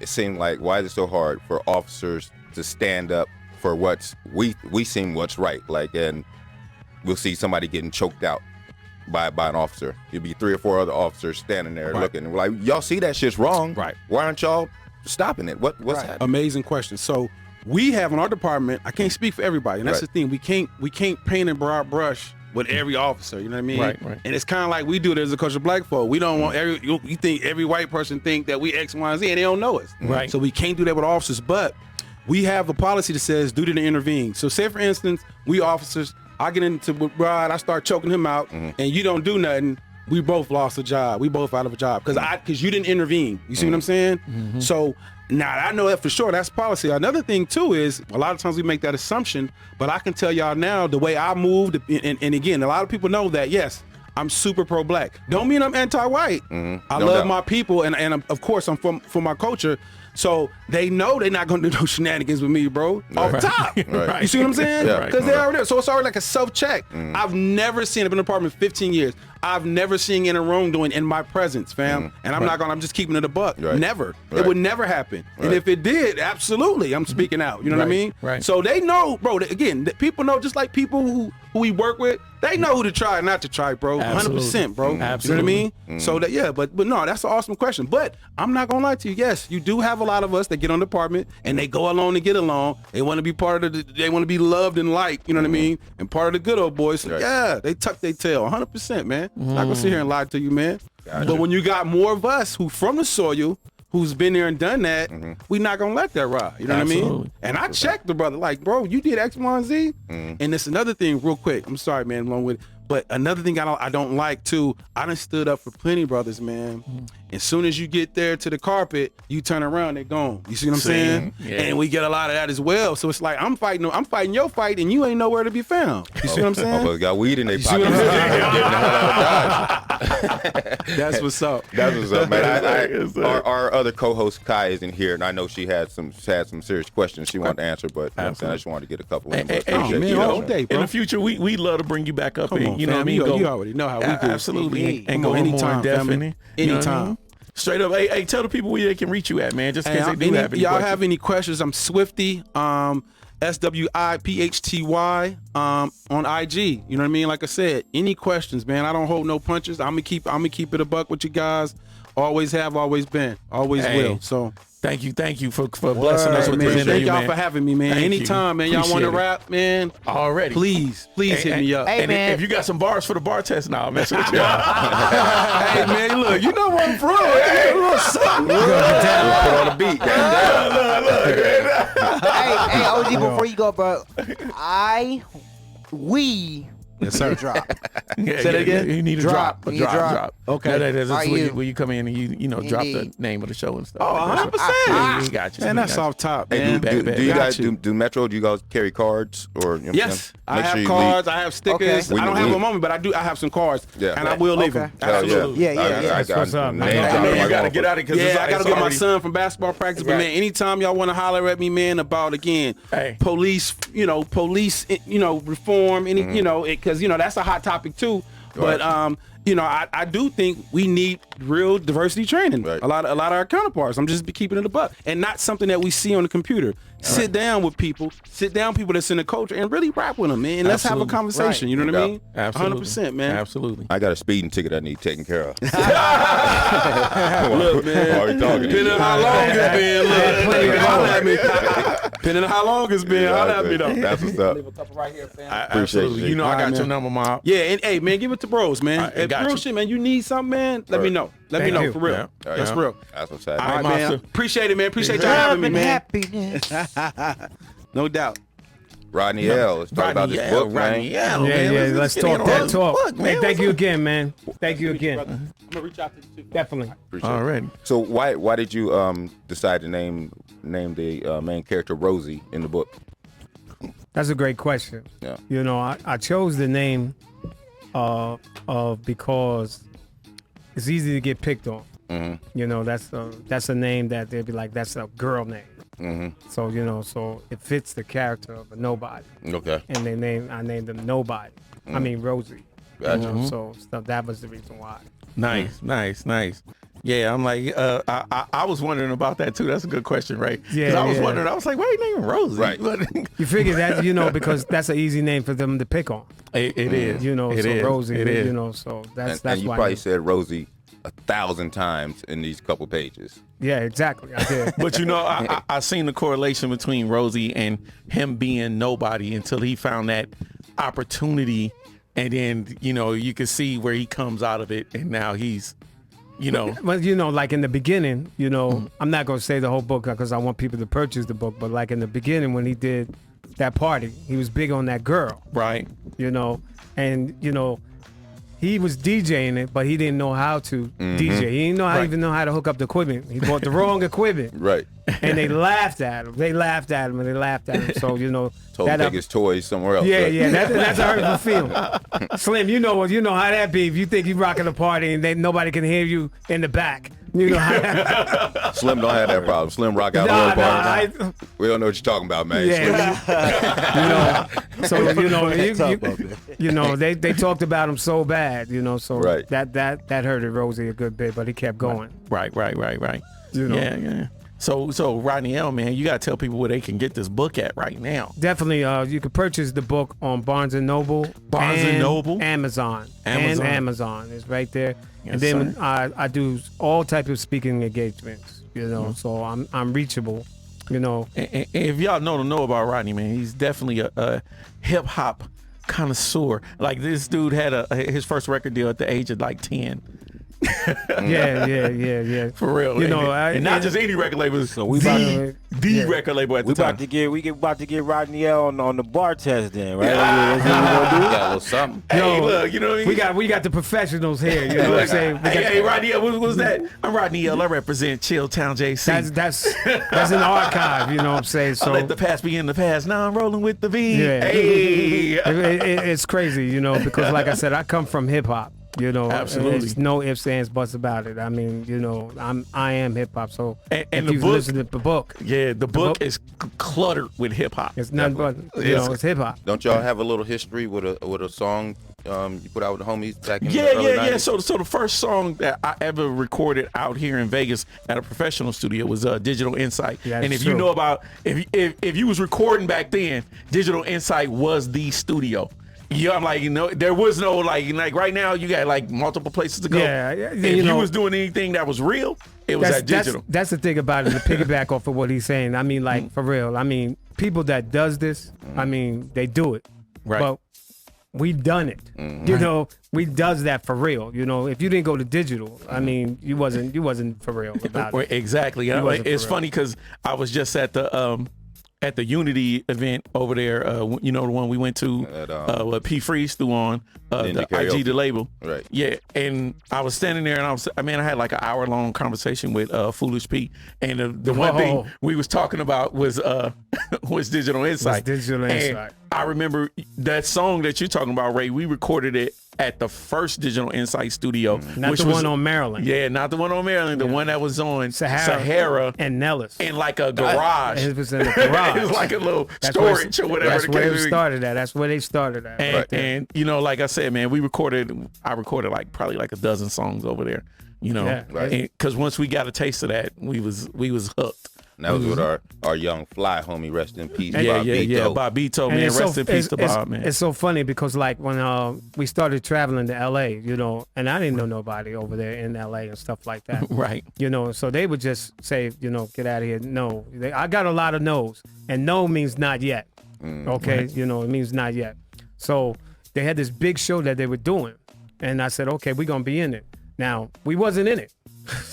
It seemed like, why is it so hard for officers to stand up for what's we seem what's right. Like, and we'll see somebody getting choked out by an officer. It'll be 3 or 4 other officers standing there looking. And we're like, y'all see that shit's wrong. Right. Why aren't y'all stopping it? What's happening? Amazing question. So we have in our department, I can't speak for everybody, and that's the thing. We can't paint a broad brush with every officer, you know what I mean? Right. And it's kind of like we do it as a culture of black folk. We don't want you think every white person think that we X, Y, and Z, and they don't know us. Right. So we can't do that with officers, but we have a policy that says duty to intervene. So say, for instance, we officers, I get into with Rod, I start choking him out, and you don't do nothing. We both lost a job. We both out of a job because you didn't intervene. You see what I'm saying? So now I know that for sure. That's policy. Another thing too is a lot of times we make that assumption, but I can tell y'all now the way I moved, and again, a lot of people know that. Yes, I'm super pro-black. Don't mean I'm anti-white. I love my people, and of course I'm from my culture. So they know they're not going to do no shenanigans with me, bro. Off top. You see what I'm saying? Because they're already there. So it's already like a self-check. I've never seen, I've been in an apartment 15 years. I've never seen any wrongdoing in my presence, fam. And I'm just keeping it a buck. Never. It would never happen. And if it did, absolutely, I'm speaking out. You know what I mean? So they know, bro, again, people know, just like people who we work with, they know who to try and not to try, bro. 100%, bro. Absolutely. You know what I mean? So that, but no, that's an awesome question. But I'm not gonna lie to you. Yes, you do have a lot of us that get on the department and they go along to get along. They want to be part of they want to be loved and liked, you know what I mean? And part of the good old boys. So yeah, they tuck their tail 100%, man. Not gonna sit here and lie to you, man. But when you got more of us who from the soil, who's been there and done that, we not gonna let that ride. You know what I mean? And I checked the brother, like, bro, you did X, Y, and Z. And it's another thing, real quick. I'm sorry, man, along with it. But another thing I don't like too, I done stood up for plenty brothers, man. As soon as you get there to the carpet, you turn around, they're gone. You see what I'm saying? Yeah. And we get a lot of that as well. So it's like I'm fighting your fight, and you ain't nowhere to be found. You see what I'm saying? Motherfuckers got weed in their pocket. That's what's up. That's what's up, man. Our other co-host Kai isn't here, and I know she had some serious questions she wanted to answer, but I just wanted to get a couple in. All day, bro. In the future, we love to bring you back up Come here. on, you know what I mean? You already know how we do. Absolutely. And go anytime, family. Anytime. Straight up, hey, tell the people where they can reach you at, man. Just in case they do have any y'all questions. have any questions? I'm Swifty, SWIPHTY, on IG. You know what I mean? Like I said, any questions, man? I don't hold no punches. I'm gonna keep it a buck with you guys. Always have, always been, always will. So. Thank you for blessing us with this interview, Thank y'all man. for having me, man. Anytime, man. Y'all want to rap, man? Already. Please hit me up. Hey, And man. if you got some bars for the bar test now, I'm messing with you. Hey, man, look, you know what I'm from. A little something. Put on the beat. Hey, OG, before you go, bro, we Yes, sir. drop. Yeah, Say that again? You need a drop. A You need a drop. drop. Okay. That's Are where you? you come in and you drop the Indeed. name of the show and stuff. Oh, like that. 100%. Yeah, we got you. Man, We that's got you. off top, Hey, man. do you Got guys you. do Metro? Do you guys carry cards or? You know Yes, I make have sure you cards. I have stickers. Okay. I don't have them on me, but I have some cards. Yeah. And I will leave Okay. them. Hell Absolutely. Yeah. That's what's up, man. names I out know of you my got to phone. get out of it because Yeah, I gotta get my already- son from basketball practice. But Right. man, anytime y'all want to holler at me, man, about again, Hey. police, reform, because that's a hot topic too. But I do think we need real diversity training. Right. A lot of our counterparts. I'm just keeping it a buck, and not something that we see on the computer. Sit down with people. Sit down people that's in the culture and really rap with them, man. And let's have a Absolutely. conversation. You know what I mean? Absolutely. 100%, man. Absolutely. I got a speeding ticket I need taken care of. Look, man. Why are you talking? Depending on how long it's been, holla at me. Depending on how long it's been, holla at me though. That's what's up. Leave a couple right here, fam. Absolutely. you. You know I All right, got your man. number, Mob. Yeah, and hey, man, give it to bros, man. I If got real you. shit, man, you need something, man, let me know. Let me Thank know, you. for real. Yeah. That's Yeah. real. That's what's All happening. right, man. Monster. Appreciate it, man. Appreciate y'all Love having me, and man. happiness. No doubt. Rodney L. Let's talk about this book, man. Yeah, let's get talk in that on talk. the book, man. Hey, thank you again, man. Thank you again. I'm gonna reach out to you too. Definitely. Appreciate it. Already. So why did you decide to name the main character Rosie in the book? That's a great question. Yeah. You know, I chose the name because it's easy to get picked on. You know, that's a name that they'd be like, that's a girl name. So so it fits the character of a nobody. Okay. And I named them Nobody. I mean Rosie. Gotcha. So that was the reason why. Nice. Yeah, I'm like, I was wondering about that too. That's a good question, right? Yeah, 'Cause I was yeah. wondering. I was like, why you name Rosie? Right. You figure that, you know, because that's an easy name for them to pick on. It is. You know, It so is. Rosie, It is. you know, so that's And you why. probably said Rosie 1,000 times in these couple pages. Yeah, exactly. I did. But you know, I seen the correlation between Rosie and him being nobody until he found that opportunity, and then you know you can see where he comes out of it, and now he's, you know, Well, you know, like in the beginning, you know, I'm not gonna say the whole book because I want people to purchase the book, but like in the beginning when he did that party, he was big on that girl, right. you know, and you know, he was DJing it, but he didn't know how to DJ. He didn't know how Right. even know how to hook up the equipment. He bought the wrong equipment, Right. and they laughed at him. They laughed at him, and they laughed at him. So you know, Told him to take his toys somewhere else. yeah, right? yeah, that's a hurtful feeling. Slim, you know how that be. If you think you rocking a party and nobody can hear you in the back, you know how that. Slim don't have that problem. Slim rock out Nah, all parties. We don't know what you're talking about, man. Yeah, you know. So you know, Talk about that. you know, they talked about him so bad, you know. So Right. that hurted Rosie a good bit, but he kept going. Right. You know. Yeah. So Rodney L, man, you gotta tell people where they can get this book at right now. Definitely, you can purchase the book on Barnes and Noble, Barnes and Noble? Amazon, Amazon. and Amazon is right there. Yes, and then sir. I do all type of speaking engagements, you know, so I'm reachable, you know. And if y'all know about Rodney, man, he's definitely a hip hop connoisseur. Like this dude had his first record deal at the age of like 10. Yeah. For real. You know, and not just any record label. So we about to, the record label at we the time. about to get Rodney L on the bar test then, right? You got a little something. Hey, look, you know what I mean? we got the professionals here, you know what I'm saying? We got- Hey, Rodney L, what was that? I'm Rodney L. I represent Chilltown JC. that's an archive, you know what I'm saying? I So let the past be in the past. Now I'm rolling with the V. Yeah. Hey. it's crazy, you know, because like I said, I come from hip hop. You know, Absolutely. There's no ifs, ands, buts about it. I mean, you know, I am hip hop. So And if the you've book- listened to the book, Yeah, the book book- is cluttered with hip hop. it's nothing but it's hip hop. Don't y'all have a little history with a song you put out with the homies back in the Yeah. early 90s? So the first song that I ever recorded out here in Vegas at a professional studio was Digital Insight. Yeah, and that's if you true. know about if you was recording back then, Digital Insight was the studio. Yeah, I'm like, you know, there was no like right now you got like multiple places to go. Yeah, If you you know- was doing anything that was real, it was at Digital. That's the thing about it. To piggyback off of what he's saying, I mean, like for real. I mean, people that does this, I mean, they do it. Right. But we done it. You know, we does that for real. You know, if you didn't go to digital, I mean, you wasn't for real about it. Exactly. wasn't It's for real. funny because I was just at the Unity event over there. You know, the one we went to, At, what P Freeze threw on, Ninja the Karaoke. IG the label. Right. Yeah, and I was standing there, and I had like an hour-long conversation with Foolish P, and the one thing we was talking about was was Digital Insight. Digital And Insight. I remember that song that you're talking about, Ray. We recorded it at the first Digital Insight studio, Not which the was one on Maryland. Yeah, not the one on Maryland. The one that was on Sahara, Sahara and Nellis. in like a garage. It was in the garage. It was like a little That's where- storage or whatever. That's the where case it may be. started at. That's where they started at. And, right there. and you know, like I said, man, I recorded like probably like a dozen songs over there. You know, Yeah. Right. because once we got a taste of that, we was hooked. And that was with our young fly homie, rest in peace. Yeah, Bob Bob Bito, And man, it's rest so- in peace to it's- Bob, man. It's so funny because like when we started traveling to LA, you know, and I didn't know nobody over there in LA and stuff like that. Right. You know, so they would just say, you know, get out of here. No, I got a lot of no's, and no means not yet. Okay, you know, it means not yet. So they had this big show that they were doing, and I said, okay, we're gonna be in it. Now we wasn't in it.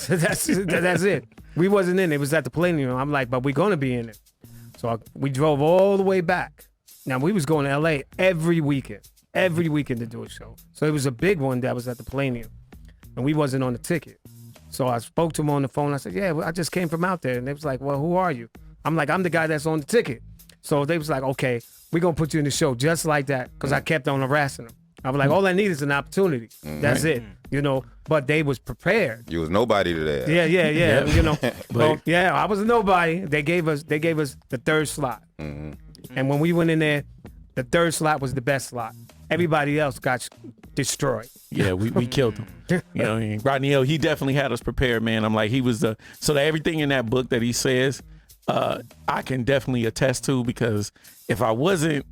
that's it. We wasn't in it. It was at the Palladium. I'm like, but we're gonna be in it. So we drove all the way back. Now we was going to LA every weekend to do a show. So it was a big one that was at the Palladium, and we wasn't on the ticket. So I spoke to him on the phone. I said, yeah, well, I just came from out there. And they was like, well, who are you? I'm like, I'm the guy that's on the ticket. So they was like, okay, we're going to put you in the show just like that, because I kept on harassing them. I was like, all I need is an opportunity. That's it, you know. But they was prepared. You was nobody to that. Yeah. You know, well, yeah, I was a nobody. They gave us the third slot. And when we went in there, the third slot was the best slot. Everybody else got destroyed. Yeah, we killed him. You know what I mean? Rodney L, he definitely had us prepared, man. I'm like, he was so that everything in that book that he says, I can definitely attest to, because if I wasn't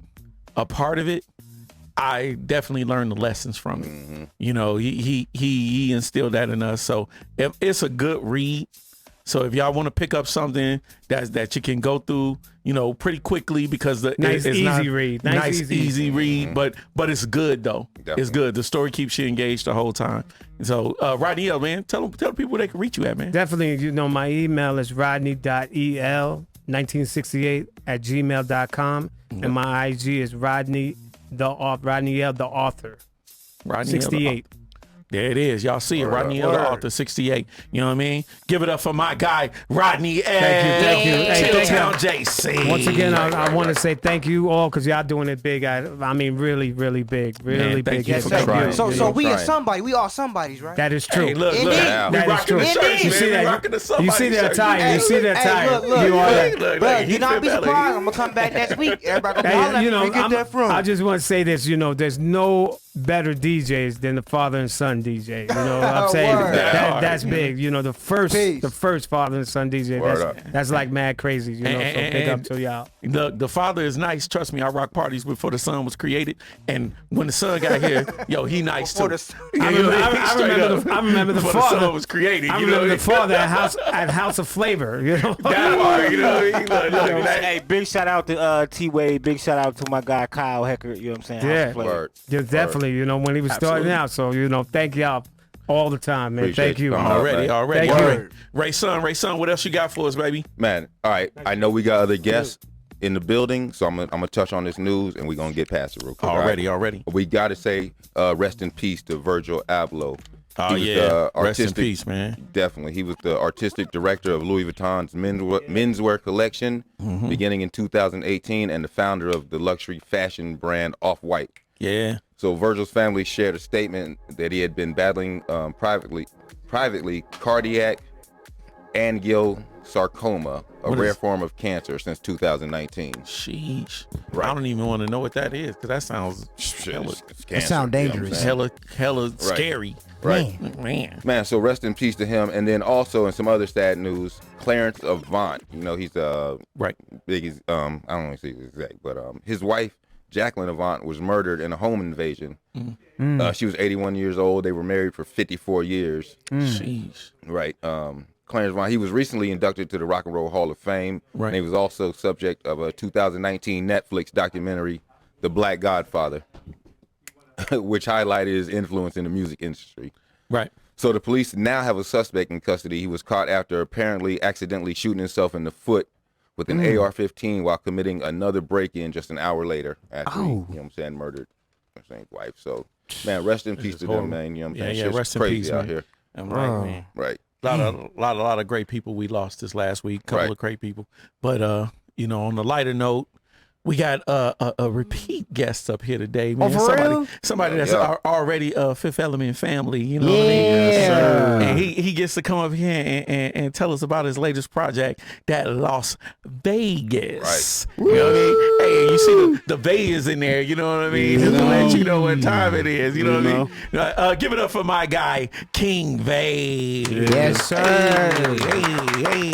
a part of it, I definitely learned the lessons from it. Mm-hmm. You know, he instilled that in us. So if it's a good read. So if y'all want to pick up something that you can go through, you know, pretty quickly, because it's easy not, read. Nice, easy read, but it's good though. Definitely. It's good. The story keeps you engaged the whole time. So Rodney L, man, tell people where they can reach you at, man. Definitely, you know, my email is rodney.el1968@gmail.com, and my IG is Rodney L, the author. Rodney 68. There it is. Y'all see it. Rodney L, the author, 68. You know what I mean? Give it up for my guy, Rodney L. Thank you. Hey, Chilltown JC. Once again, I want to say thank you all, because y'all doing it big. I mean, really, really big. Really thank big. you for Thank trying. So we are somebody. We all somebodies, right? That is true. Hey, look. Indeed. We That is rocking true. the shirts, Indeed. You man. see We that? rocking the You somebody see the shirt. attire. You see the attire. Look, You are that. Look, bro, he you not be fit belly. surprised. I'm gonna come back next week. Everybody gonna holler at You me know, when we get that from. I just want to say this. You know, there's no better DJs than the father and son DJ. You know what I'm saying? Word. That's big. You know, the first father and son DJ. That's like mad crazy. You know, so big up to y'all. The father is nice. Trust me, I rock parties before the son was created, and when the son got here, yo, he nice too. I remember the before father the son was created. I You know remember what the I mean? father at House of Flavor. You know, That part, you know what I mean? Look, that- Hey, big shout out to T-Wade. Big shout out to my guy Kyle Hecker. You know what I'm saying? Yeah. House of Flavor. Word. yeah, definitely. You know, when he was starting out. So you know, thank y'all all the time, man. Appreciate Thank you. you. Already. Thank you. Ray Son, what else you got for us, baby? Man, all right. I know we got other guests in the building, so I'm gonna touch on this news and we're gonna get past it real quick. Already. We gotta say rest in peace to Virgil Abloh. Oh, He was yeah. the Rest in artistic- peace, man. Definitely. He was the artistic director of Louis Vuitton's menswear collection beginning in 2018, and the founder of the luxury fashion brand Off-White. Yeah. So Virgil's family shared a statement that he had been battling privately cardiac angiosarcoma, a What rare is- form of cancer, since 2019. Sheesh. Right. I don't even want to know what that is, because that sounds It's It sound dangerous. hella scary. Right. Man, so rest in peace to him. And then also in some other sad news, Clarence Avant, you know, he's Right. Biggie's I don't want to say the exact, but his wife Jacqueline Avant was murdered in a home invasion. She was 81 years old. They were married for 54 years. Sheesh. Right. Clarence Avant, he was recently inducted to the Rock and Roll Hall of Fame. Right. And he was also subject of a 2019 Netflix documentary, The Black Godfather, which highlighted his influence in the music industry. Right. So the police now have a suspect in custody. He was caught after apparently accidentally shooting himself in the foot with an AR-15 while committing another break-in just an hour later after he, you know what I'm saying, murdered his wife. So, man, rest in peace to them, man. You know what I'm saying? Yeah, Shit's rest in crazy peace, out man. here. I'm right, man. Right. A lot of great people we lost this last week. Couple Right. of great people. But you know, on the lighter note, we got a repeat guest up here today, man. for real? Somebody that's Yeah. already a Fifth Element family, you know what I mean? Yes, sir. And he gets to come up here and tell us about his latest project, that Las Vegas. Right. You know what I mean? Hey, you see the VAY is in there, you know what I mean? Just to let you know what time it is, you know what I mean? Give it up for my guy, King VAY. Yes, sir. Hey.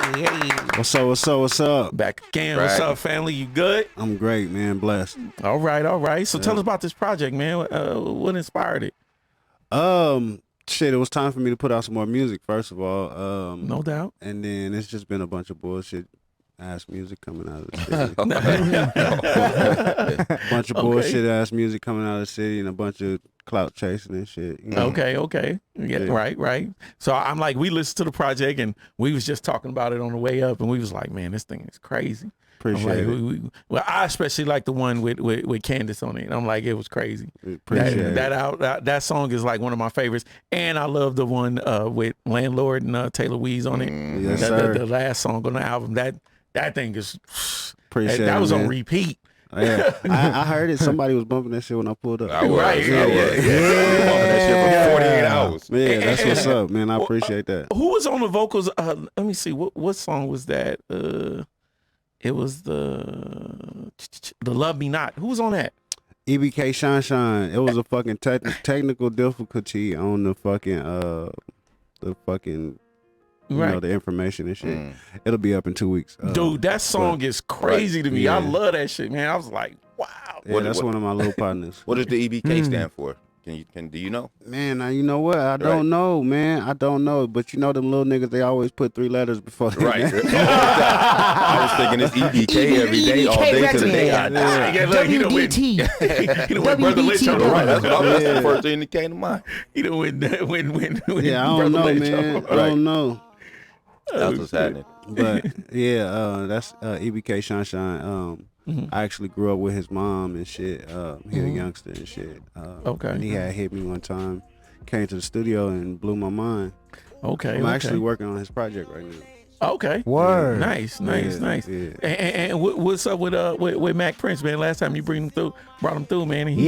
What's up? Back again. What's Right. up, family? You good? I'm great, man. Blessed. All right. So tell us about this project, man. What inspired it? Shit, it was time for me to put out some more music, first of all. No doubt. And then it's just been a bunch of bullshit ass music coming out of the city. Bunch of bullshit ass music coming out of the city and a bunch of clout chasing and shit. You know? Okay. Yeah, right. So I'm like, we listened to the project and we was just talking about it on the way up, and we was like, man, this thing is crazy. Appreciate it. Well, I especially like the one with Candace on it. I'm like, it was crazy. Appreciate it. That song is like one of my favorites, and I love the one with Landlord and Taylor WEEZE on it. Yes, sir. The last song on the album. That thing is. Appreciate that it, was on man. repeat. Yeah, I heard it. Somebody was bumping that shit when I pulled up. I was. Right. I was. Bumping that shit for 48 hours. Man, that's what's up, man. I appreciate that. Who was on the vocals? Let me see. What song was that? It was the Love Me Not. Who was on that? EBK Shine. It was a fucking technical difficulty on the fucking you know, the information and shit. It'll be up in 2 weeks. Dude, that song is crazy to me. Yeah. I love that shit, man. I was like, wow. Yeah, that's one of my little partners. What does the EBK stand for? Do you know? Man, now you know what? I don't know, man. I don't know. But you know them little niggas, they always put 3 letters before they Right. I was thinking it's EBK every day, all day to the day I die. WDT. He done went Brother Lynch on the Right, right. that's what I was the first thing that came to mind. He done went Yeah, I don't know, man. I don't know. That's what's happening. But yeah, that's EBK Shine. I actually grew up with his mom and shit. He a youngster and shit. Okay. And he had hit me one time, came to the studio and blew my mind. Okay. I'm actually working on his project right now. Okay. Word. Nice. Yeah. And what's up with Mac Prince, man? Last time you brought him through, man. And he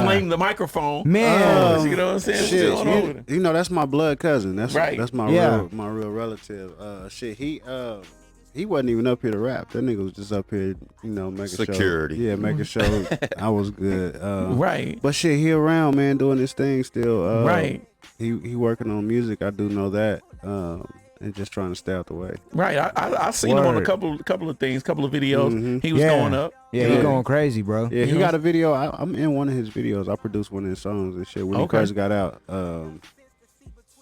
flamed the microphone. Man. You know what I'm saying? Shit, What's going on with him? you know that's my blood cousin. That's Right. That's my real relative. Shit, he wasn't even up here to rap. That nigga was just up here, you know, making Security. Sure, yeah, making sure I was good. Right. But shit, he around, man, doing his thing still. Right. He working on music. I do know that. And just trying to stay out the way. Right. I seen him on a couple of things, couple of videos. He was going up. Yeah, he going crazy, bro. Yeah, he got a video. I'm in one of his videos. I produced one of his songs and shit when he first got out.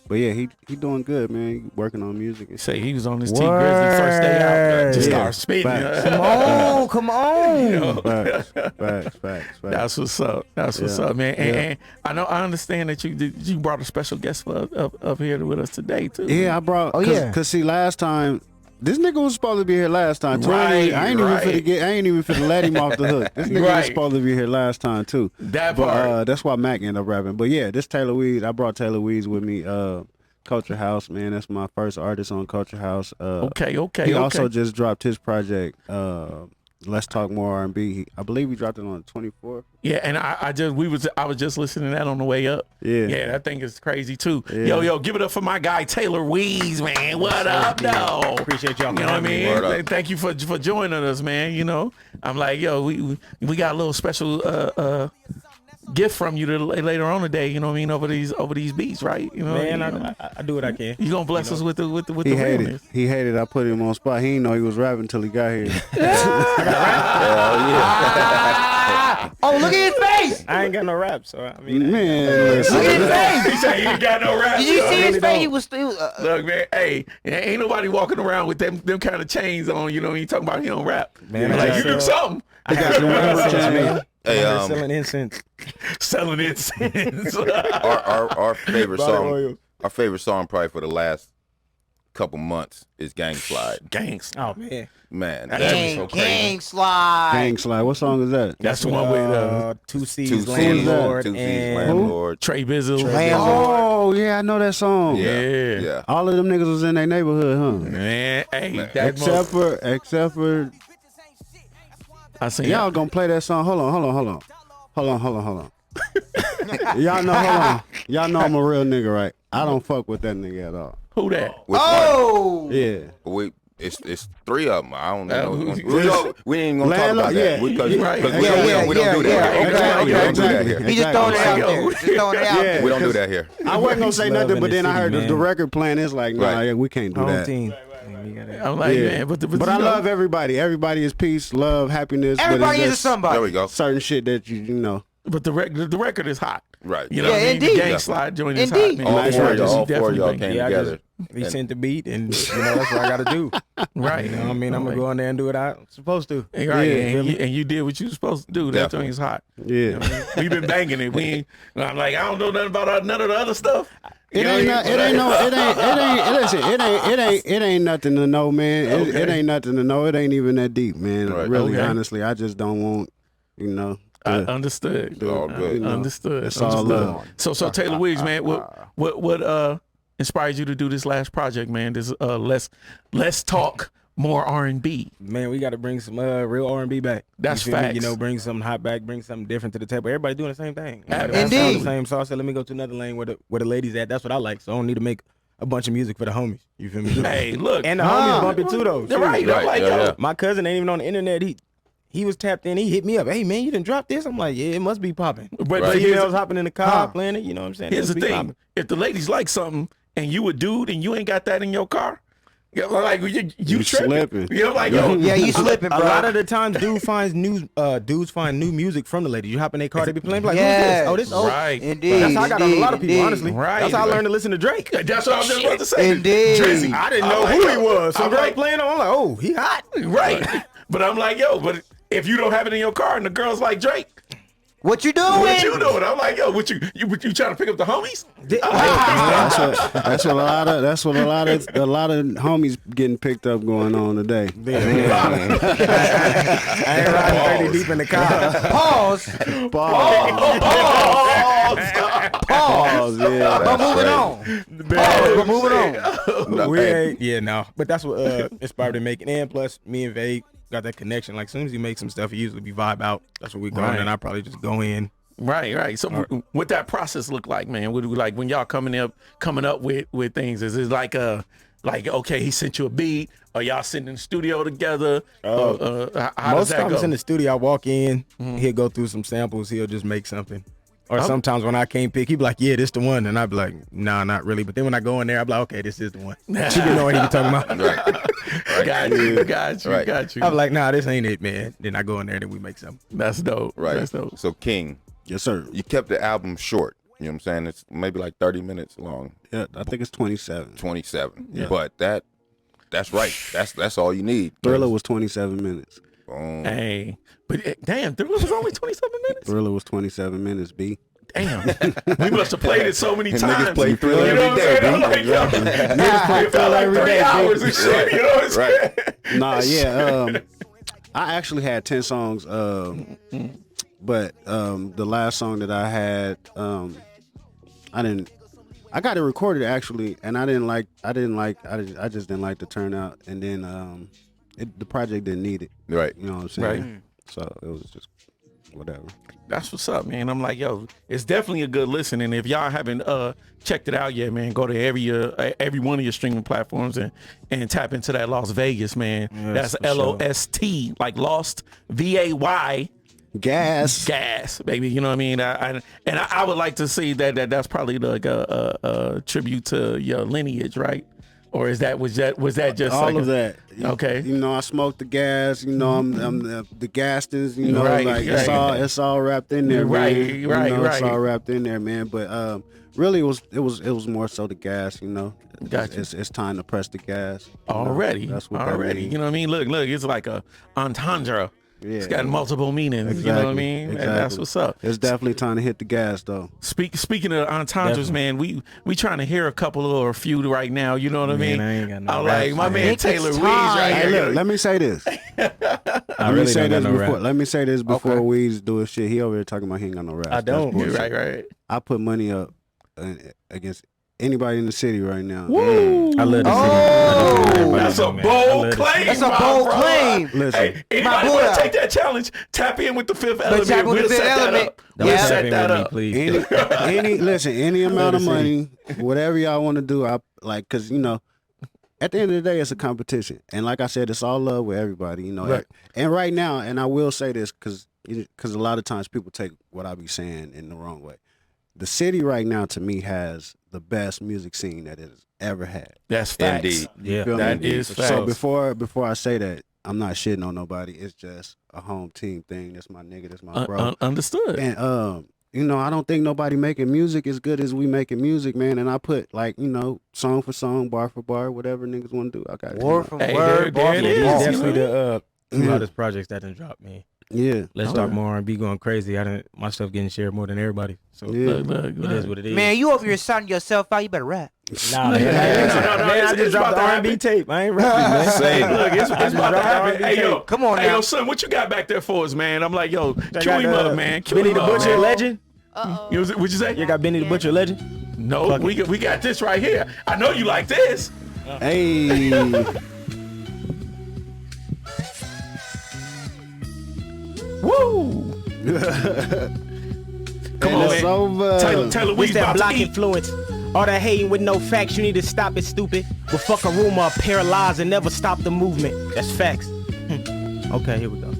But yeah, he doing good, man. He working on music and Say shit. he was on his T Grizzly first day out. Just started spitting. Come on. Facts. That's what's up. That's what's up, man. And I understand that you brought a special guest up here with us today too. Yeah, I brought. Cause see, last time this nigga was supposed to be here last time. Right, I ain't even finna let him off the hook. This nigga was supposed to be here last time too. That part. That's why Mac ended up rapping. But yeah, this Taylor WEEZE. I brought Taylor WEEZE with me. Culture House, man. That's my first artist on Culture House. Okay. He also just dropped his project. Let's Talk More R&B. I believe he dropped it on the 24th. Yeah, and I was just listening to that on the way up. Yeah, that thing is crazy too. Yeah. Yo, give it up for my guy Taylor WEEZE, man. What up, though? Appreciate y'all. You know what I mean? Thank you for joining us, man. You know, I'm like, yo, we got a little special gift from you later on today. You know what I mean? Over these beats, right? You know, Man, I do what I can. You gonna bless us with the He hated realness. it. He hated. I put him on spot. He didn't know he was rapping until he got here. Oh, look at his face. I ain't got no rap, so I mean, Man, listen. Look at his face. He said he ain't got no rap. Did you see his really face? don't. He was still. Look, man, hey, ain't nobody walking around with them kind of chains on. You know, he talking about he don't rap. Man, Like, I you do something. I got some incense, man. Hey, Selling incense. Selling incense. our favorite Body song. oil. Our favorite song probably for the last couple months is Gang Slide. Gangsta. Oh man, Man, that was so crazy. Gang slide. Gang Slide. What song is that? That's the one with Two C's, Two C's, landlord, Two C's, and landlord. Trey Bizzle. Oh yeah, I know that song. Yeah. All of them niggas was in their neighborhood, huh? Man, hey, that Except for I seen y'all gonna play that song. Hold on. Y'all know I'm a real nigga, right? I don't fuck with that nigga at all. who that? Which Oh. Yeah. one? It's three of them. I don't know. who- We ain't gonna talk about that. Yeah. Because Right. we don't do that here. Exactly. We don't do that here. He just throwing it out there. Just throwing it out there. We don't do that here. I wasn't gonna say Love nothing, in but the then I city, heard man. the record playing. It's like, nah, Right. yeah, we can't do home that. team. I'm like, Yeah. man, but But I love everybody. Everybody is peace, love, happiness. Everybody but is it's a just somebody. There we go. certain shit that you know. But the record is hot. Right. You know Yeah, what I mean? indeed. The Gang Yeah. Slide joint is Indeed. hot, man. All Nice four of record. y'all, She all four of definitely y'all banging. came Yeah, together. he sent the beat, and that's what I gotta do. Right. You know what I mean? I'm gonna go in there and do what I'm supposed to. Right. Yeah. And you did what you was supposed to do. That Definitely. joint is hot. Yeah. We've been banging it. We ain't, I'm like, I don't know nothing about none of the other stuff. It ain't nothing to know, man. It ain't nothing to know. It ain't even that deep, man. Right. Really, Okay. honestly, I just don't want, you know. I to- understood. All good. you know, Understood. It's all Understood. love. So Taylor WEEZE, man, what inspired you to do this last project, man? This let's talk more R&B. Man, we got to bring some real R&B back. That's You feel me? facts. You know, bring something hot back, bring something different to the table. Everybody doing the same thing. Indeed. The same sauce. So let me go to another lane where the ladies at. That's what I like. So I don't need to make a bunch of music for the homies. You feel me? Hey, look. And the homies bump it too, though. They're right. Right, I'm like, yeah, yo. yeah. My cousin ain't even on the internet. he was tapped in. He hit me up. Hey man, you didn't drop this? I'm like, yeah, it must be popping. But Females hopping in the car playing it. You know what I'm saying? Here's the thing: popping. if the ladies like something and you a dude and you ain't got that in your car, like you tripping. Slipping. You're like, yo, Yeah, you slipping, bro. A lot of the times, dudes find new music from the ladies. You hop in their car, they be playing like, Yes. who's this? Oh, this old. right. Indeed. That's how I got on a lot of people, indeed. honestly. Right. That's how I learned to listen to Drake. That's what I was just about to say. Indeed. Drizzy. I didn't know I'm who like, he was. Some I'm girl like, playing on, I'm like, oh, he hot. right. But I'm like, yo, but if you don't have it in your car and the girl's like Drake, What you doing? what you doing? I'm like, yo, what you trying to pick up the homies? That's what a lot of homies getting picked up going on today. I ain't riding 30 deep in the car. Pause. Pause. Yeah, But moving on. Pause. But moving on. No, We hey, ain't, yeah, no. But that's what inspired him making. And plus, me and Vay got that connection. Like, as soon as he makes some stuff, he usually be vibe out. That's what we go Right. and I probably just go in. Right. So what that process look like, man? What like when y'all coming up with things? Is it like okay, he sent you a beat, or y'all sitting in the studio together? How does Most that times go? in the studio, I walk in, he'll go through some samples, he'll just make something. Or sometimes when I can't pick, he'd be like, yeah, this the one. And I'd be like, nah, not really. But then when I go in there, I'd be like, okay, this is the one. She didn't know what he was talking about. Got you. I'm like, nah, this ain't it, man. Then I go in there, then we make something. That's dope. right. That's dope. So King, Yes, sir. you kept the album short. You know what I'm saying? It's maybe like 30 minutes long, Yeah, I think it's 27. 27. Yeah. But that's right. That's all you need. Thriller was 27 minutes. Boom. Hey, but damn, Thriller was only 27 minutes. Thriller was 27 minutes, B. Damn, we must have played it so many And times. niggas play Thriller You know every what day, I'm saying? I'm like, yo, it felt like 3 hours and shit. You know what I'm saying? Nah, yeah. I actually had 10 songs, but the last song that I had, I got it recorded actually, and I just didn't like the turnout, and then the project didn't need it. Right. You know what I'm saying? Right. So it was just whatever. That's what's up, man. I'm like, yo, it's definitely a good listen. And if y'all haven't checked it out yet, man, go to every one of your streaming platforms and tap into that Las Vegas, man. Yes, That's for sure. LOST, like Lost, VAY, Gas. baby. You know what I mean? I would like to see that's probably like a tribute to your lineage, right? Or was that just all like of that? Okay. You know, I smoke the gas. You know, I'm the Gastons. You know, Right, like right. it's all wrapped in there, Right, man. You right, know, right. It's all wrapped in there, man. But really, it was more so the gas. You know, Gotcha. It's time to press the gas. You know, Already. that's what that Already. means. You know what I mean? Look, it's like a entendre. Yeah. It's got multiple meanings. Exactly. You know what I mean? And that's Exactly. what's up. It's definitely time to hit the gas, though. Speaking of entendres, man, we trying to hear a couple or a few right now. You know what I mean? I ain't got no I'm like raps, my man. man It takes Taylor Weeze time. right Hey, here. look, let me say this. really don't got no rap. Let me say this before Okay. Weeze do his shit. He over here talking about he ain't got no rap. I don't. That's bullshit. Right. I put money up against anybody in the city right now. Woo! I love the Oh, city. That's a bold claim. That's a my bold brother. claim. Listen, Hey, anybody My want boy. to take that challenge? Tap in with the fifth element. tap with the We'll fifth set that element. up. Yeah. We'll Tap set in that with me, up. please. any amount of the money, whatever y'all want to do, I like, cause you know, at the end of the day, it's a competition, and like I said, it's all love with everybody, you know. Right. And right now, and I will say this, cause a lot of times people take what I be saying in the wrong way. The city right now, to me, has the best music scene that it has ever had. That's facts. Indeed. Yeah. Feel That me? is facts. So before I say that, I'm not shitting on nobody. It's just a home team thing. That's my nigga. That's my bro. Understood. And you know, I don't think nobody making music as good as we making music, man. And I put like, you know, song for song, bar for bar, whatever niggas want to do. I got it. Word from Hey, word, there bar it from is. bar. Definitely the Yeah. hottest projects that done dropped, man. Yeah. Let's talk more R&B going crazy. My stuff getting shared more than everybody. So Yeah. Look. it is what it is. Man, you over here sounding yourself out. You better rap. Nah, man. No, I it's just dropped about the to R&B happen. tape. I ain't rapping, man. Say, look, it's about to happen. Hey, yo, Come on hey, now. yo, son, what you got back there for us, man? I'm like, yo, I cue got, him up, man. Cue Benny him the up, Butcher man. legend. You know, what'd you say? You got Benny the Butcher legend? No, we got this right here. I know you like this. Hey. Woo! Come on, it's man. over. Taylor What's Weeze that about block to eat. influence? All that hating with no facts, you need to stop it, stupid. But fuck a rumor, paralyze and never stop the movement. That's facts. Okay, here we go.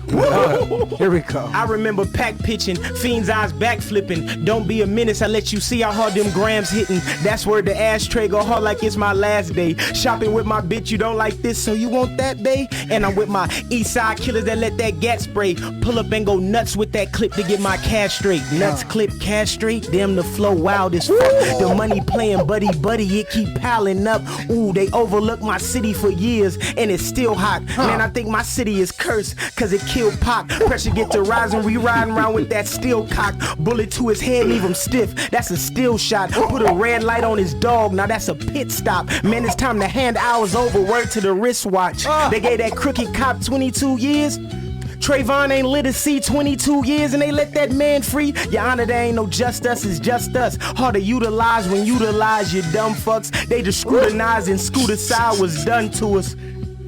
Here we go. I remember pack pitching, fiends eyes back flipping. Don't be a menace, I let you see how hard them grams hitting. That's where the ashtray go hard like it's my last day. Shopping with my bitch, you don't like this, so you want that, bae? And I'm with my east side killers that let that gat spray. Pull up and go nuts with that clip to get my cash straight. Nuts clip, cash straight, damn the flow wild as fuck. The money playing buddy, it keep piling up. Ooh, they overlooked my city for years, and it's still hot. Man, I think my city is cursed, cause it killed Pac. Pressure get to rising, we riding around with that steel cock. Bullet to his head, leave him stiff, that's a still shot. Put a red light on his dog, now that's a pit stop. Man, it's time to hand hours over, word to the wristwatch. They gave that crooked cop 22 years. Trayvon ain't lit a C 22 years and they let that man free. Your Honor, there ain't no just us, it's just us. Hard to utilize when utilize, you dumb fucks. They just scrutinized and scooter side was done to us.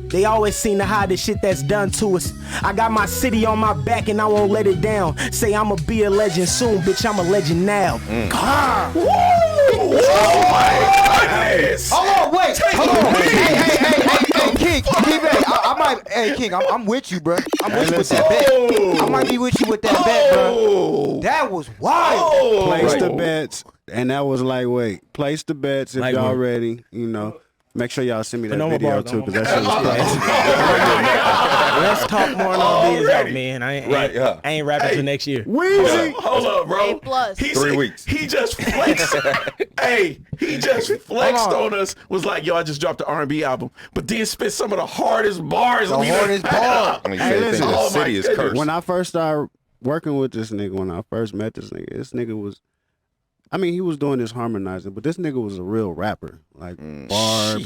They always seem to hide the shit that's done to us. I got my city on my back and I won't let it down. Say I'ma be a legend soon, bitch, I'm a legend now. Oh my goodness. Hold on, wait. Hold on. Hey, King, I might. Hey, King, I'm with you, bro. I'm with you with that bet. I might be with you with that bet, bro. That was wild. Place the bets, and that was lightweight. Place the bets if y'all ready. You know. Make sure y'all send me that video too, because that shit was crazy. Let's talk more on all these out, man. I ain't rapping till next year. WEEZE. Hold up, bro. A+. 3 weeks. He just flexed. He just flexed on us. Was like, yo, I just dropped the R&B album, but then spit some of the hardest bars. The hardest bars. I mean, listen, the city is cursed. When I first started working with this nigga, when I first met this nigga was, I mean, he was doing this harmonizing, but this nigga was a real rapper. Like bar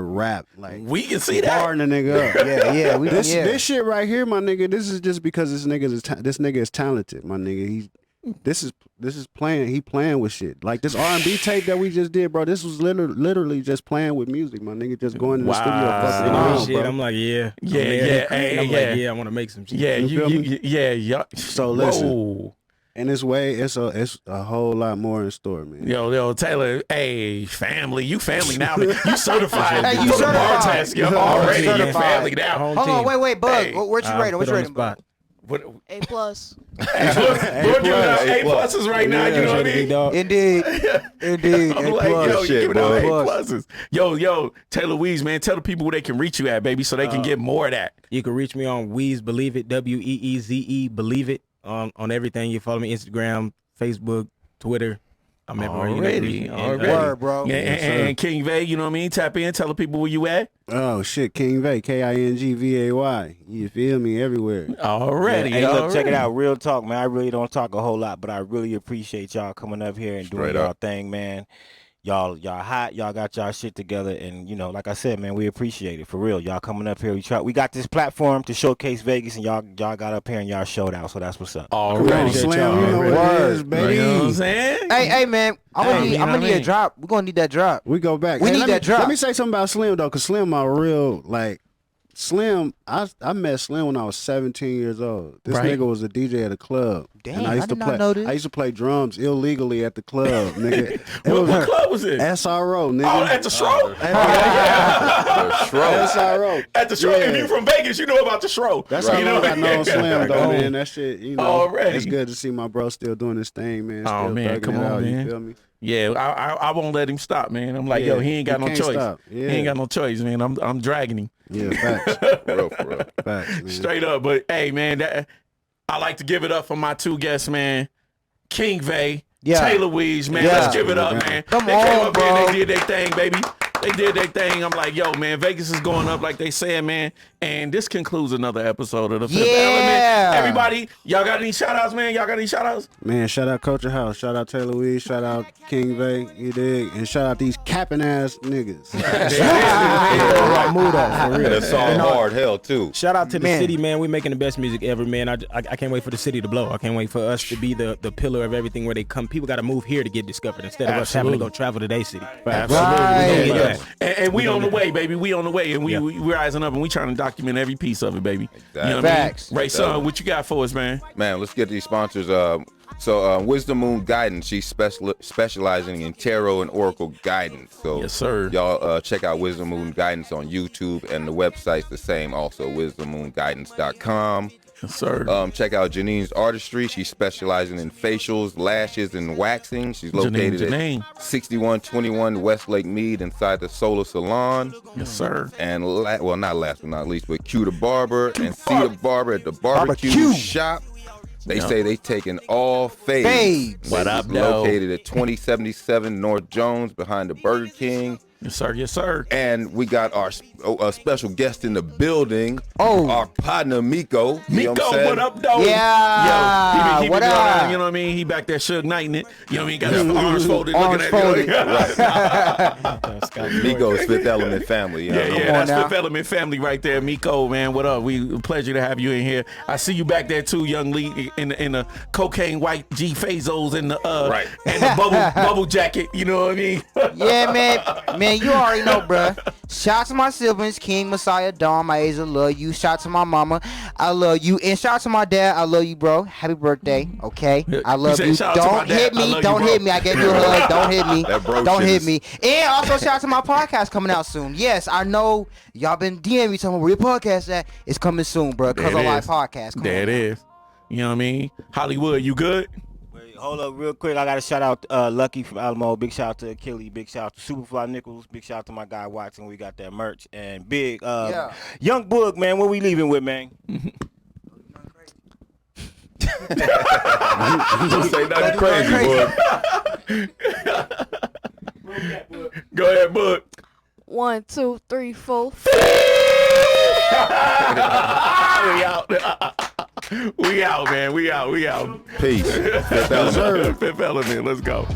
rap. Like we can see that. Barring the nigga up. This shit right here, my nigga. This is just because this nigga is talented, my nigga. This is playing. He playing with shit. Like this R&B tape that we just did, bro. This was literally just playing with music, my nigga. Just going in the studio, fucking around, shit. bro. I'm like, I want to make some shit. Yeah. So listen. And it's a whole lot more in store, man. Yo, Taylor, family. You family now. You certified. Hey, you certified. Test, yo, already. You family now. Hold on, wait, Bug. What you rating? What you rating, Bug? A+. We're giving out A+s right now. You know what I mean? Indeed. I'm like, yo, shit, giving out boy. A+s. Yo, Taylor WEEZE, man. Tell the people where they can reach you at, baby, so they can get more of that. You can reach me on WEEZE, Believe It, WEEZE, Believe It. On everything. You follow me Instagram, Facebook, Twitter. I'm everywhere. Already. Word, bro. Yeah, and King Vay, you know what I mean? Tap in, tell the people where you at. Oh shit, King Vay, KINGVAY. You feel me? Everywhere. Already. Hey, look, check it out. Real talk, man. I really don't talk a whole lot, but I really appreciate y'all coming up here and doing y'all thing, man. Y'all hot. Y'all got y'all shit together, and you know, like I said, man, we appreciate it for real. Y'all coming up here. We got this platform to showcase Vegas, and y'all got up here and y'all showed out. So that's what's up. Already, Slam, you know what it is, baby. You know what I'm saying? Hey, man, I'm gonna need a drop. We're gonna need that drop. We go back. We need that drop. Let me say something about Slim though, cause Slim, my real Slim. I met Slim when I was 17 years old. This nigga was a DJ at a club. Damn, and I did not know this. I used to play drums illegally at the club, nigga. What club was it? SRO, nigga. Oh, at the Shro? SRO. At the Shro. If you from Vegas, you know about the Shro. That's how long I know Slim, though, man. That shit, you know. Already. It's good to see my bro still doing his thing, man. Oh, Still man, thugging come it on, out, man. You feel me? Yeah, I won't let him stop, man. I'm like, yo, he ain't got no choice. Stop. Yeah. He ain't got no choice, man. I'm dragging him. Yeah, facts. For real. Facts, man. Straight up. But hey, man, I like to give it up for my two guests, man. King Vay, Taylor WEEZE, man. Let's give it up, man. Come they came on, up bro. here and they did their thing, baby. They did their thing. I'm like, yo, man, Vegas is going up like they said, man. And this concludes another episode of The Fifth Element. Everybody, y'all got any shout-outs, man? Y'all got any shout-outs? Man, shout out Culture House. Shout out Taylor WEEZE. Shout out King Vay. You dig? And shout out these capping ass niggas. That's all hard hell too. Shout out to the city, man. We making the best music ever, man. I can't wait for the city to blow. I can't wait for us to be the pillar of everything where they come. People got to move here to get discovered instead of us having to go travel to their city. Absolutely. And we on the way, baby. We on the way, and we rising up, and we trying to document every piece of it, baby. Exactly. You know what I mean? Ray Son, what you got for us, man? Man, let's get these sponsors. So Wisdom Moon Guidance, she's specializing in tarot and oracle guidance. So yes, sir. Y'all check out Wisdom Moon Guidance on YouTube, and the website's the same also, wisdommoonguidance.com. Yes, sir. Check out Janine's Artistry. She's specializing in facials, lashes, and waxing. She's located at 6121 Westlake Mead inside the Solar Salon. Yes, sir. And not last but not least, but Q the Barber and C the Barber at the Barbecue Shop. They say they taking all fades. What up, located at 2077 North Jones behind the Burger King. Yes, sir. Yes, sir. And we got our special guest in the building. Our partner, Miko. Miko, what up, though? Yeah. Yo, he what been up? Around, you know what I mean? He back there Suge Knighting it. You know what I mean? Got his arms folded. Arms folded. Miko's Fifth Element family. You know? Yeah, that's Fifth Element family right there. Miko, man, what up? Pleasure to have you in here. I see you back there too, young Lee, in the cocaine white G Fazos and the and the bubble jacket. You know what I mean? Yeah, man, you already know, bruh. Shout out to my siblings, King, Messiah, Dawn, my Asia, love you. Shout out to my mama, I love you. And shout out to my dad, I love you, bro. Happy birthday, okay? I love you. Don't hit me, don't hit me. I gave you a hug. Don't hit me. Don't hit me. And also shout out to my podcast coming out soon. Yes, I know y'all been DMing me talking about where your podcast at. It's coming soon, bro. Cause of my podcast. There it is. You know what I mean? Hollywood, you good? Hold up real quick. I got to shout out Lucky from Alamo. Big shout out to Achilles. Big shout out to Superfly Nichols. Big shout out to my guy Watson. We got that merch. And big Young Boog, man. What we leaving with, man? Don't say nothing crazy, boy. Go ahead, Boog. 1, 2, 3, 4. We out. We out, man. We out. Peace. Fifth Element. Fifth Element. Let's go.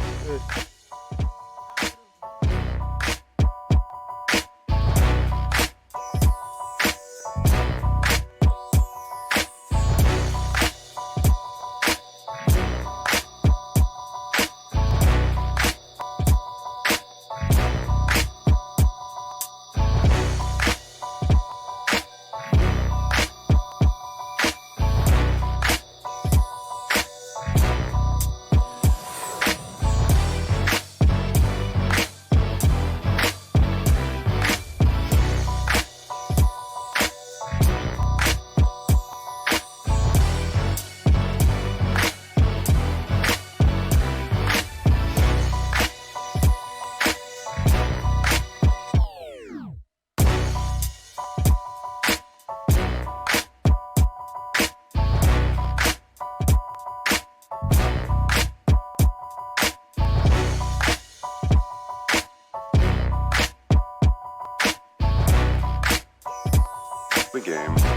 The game.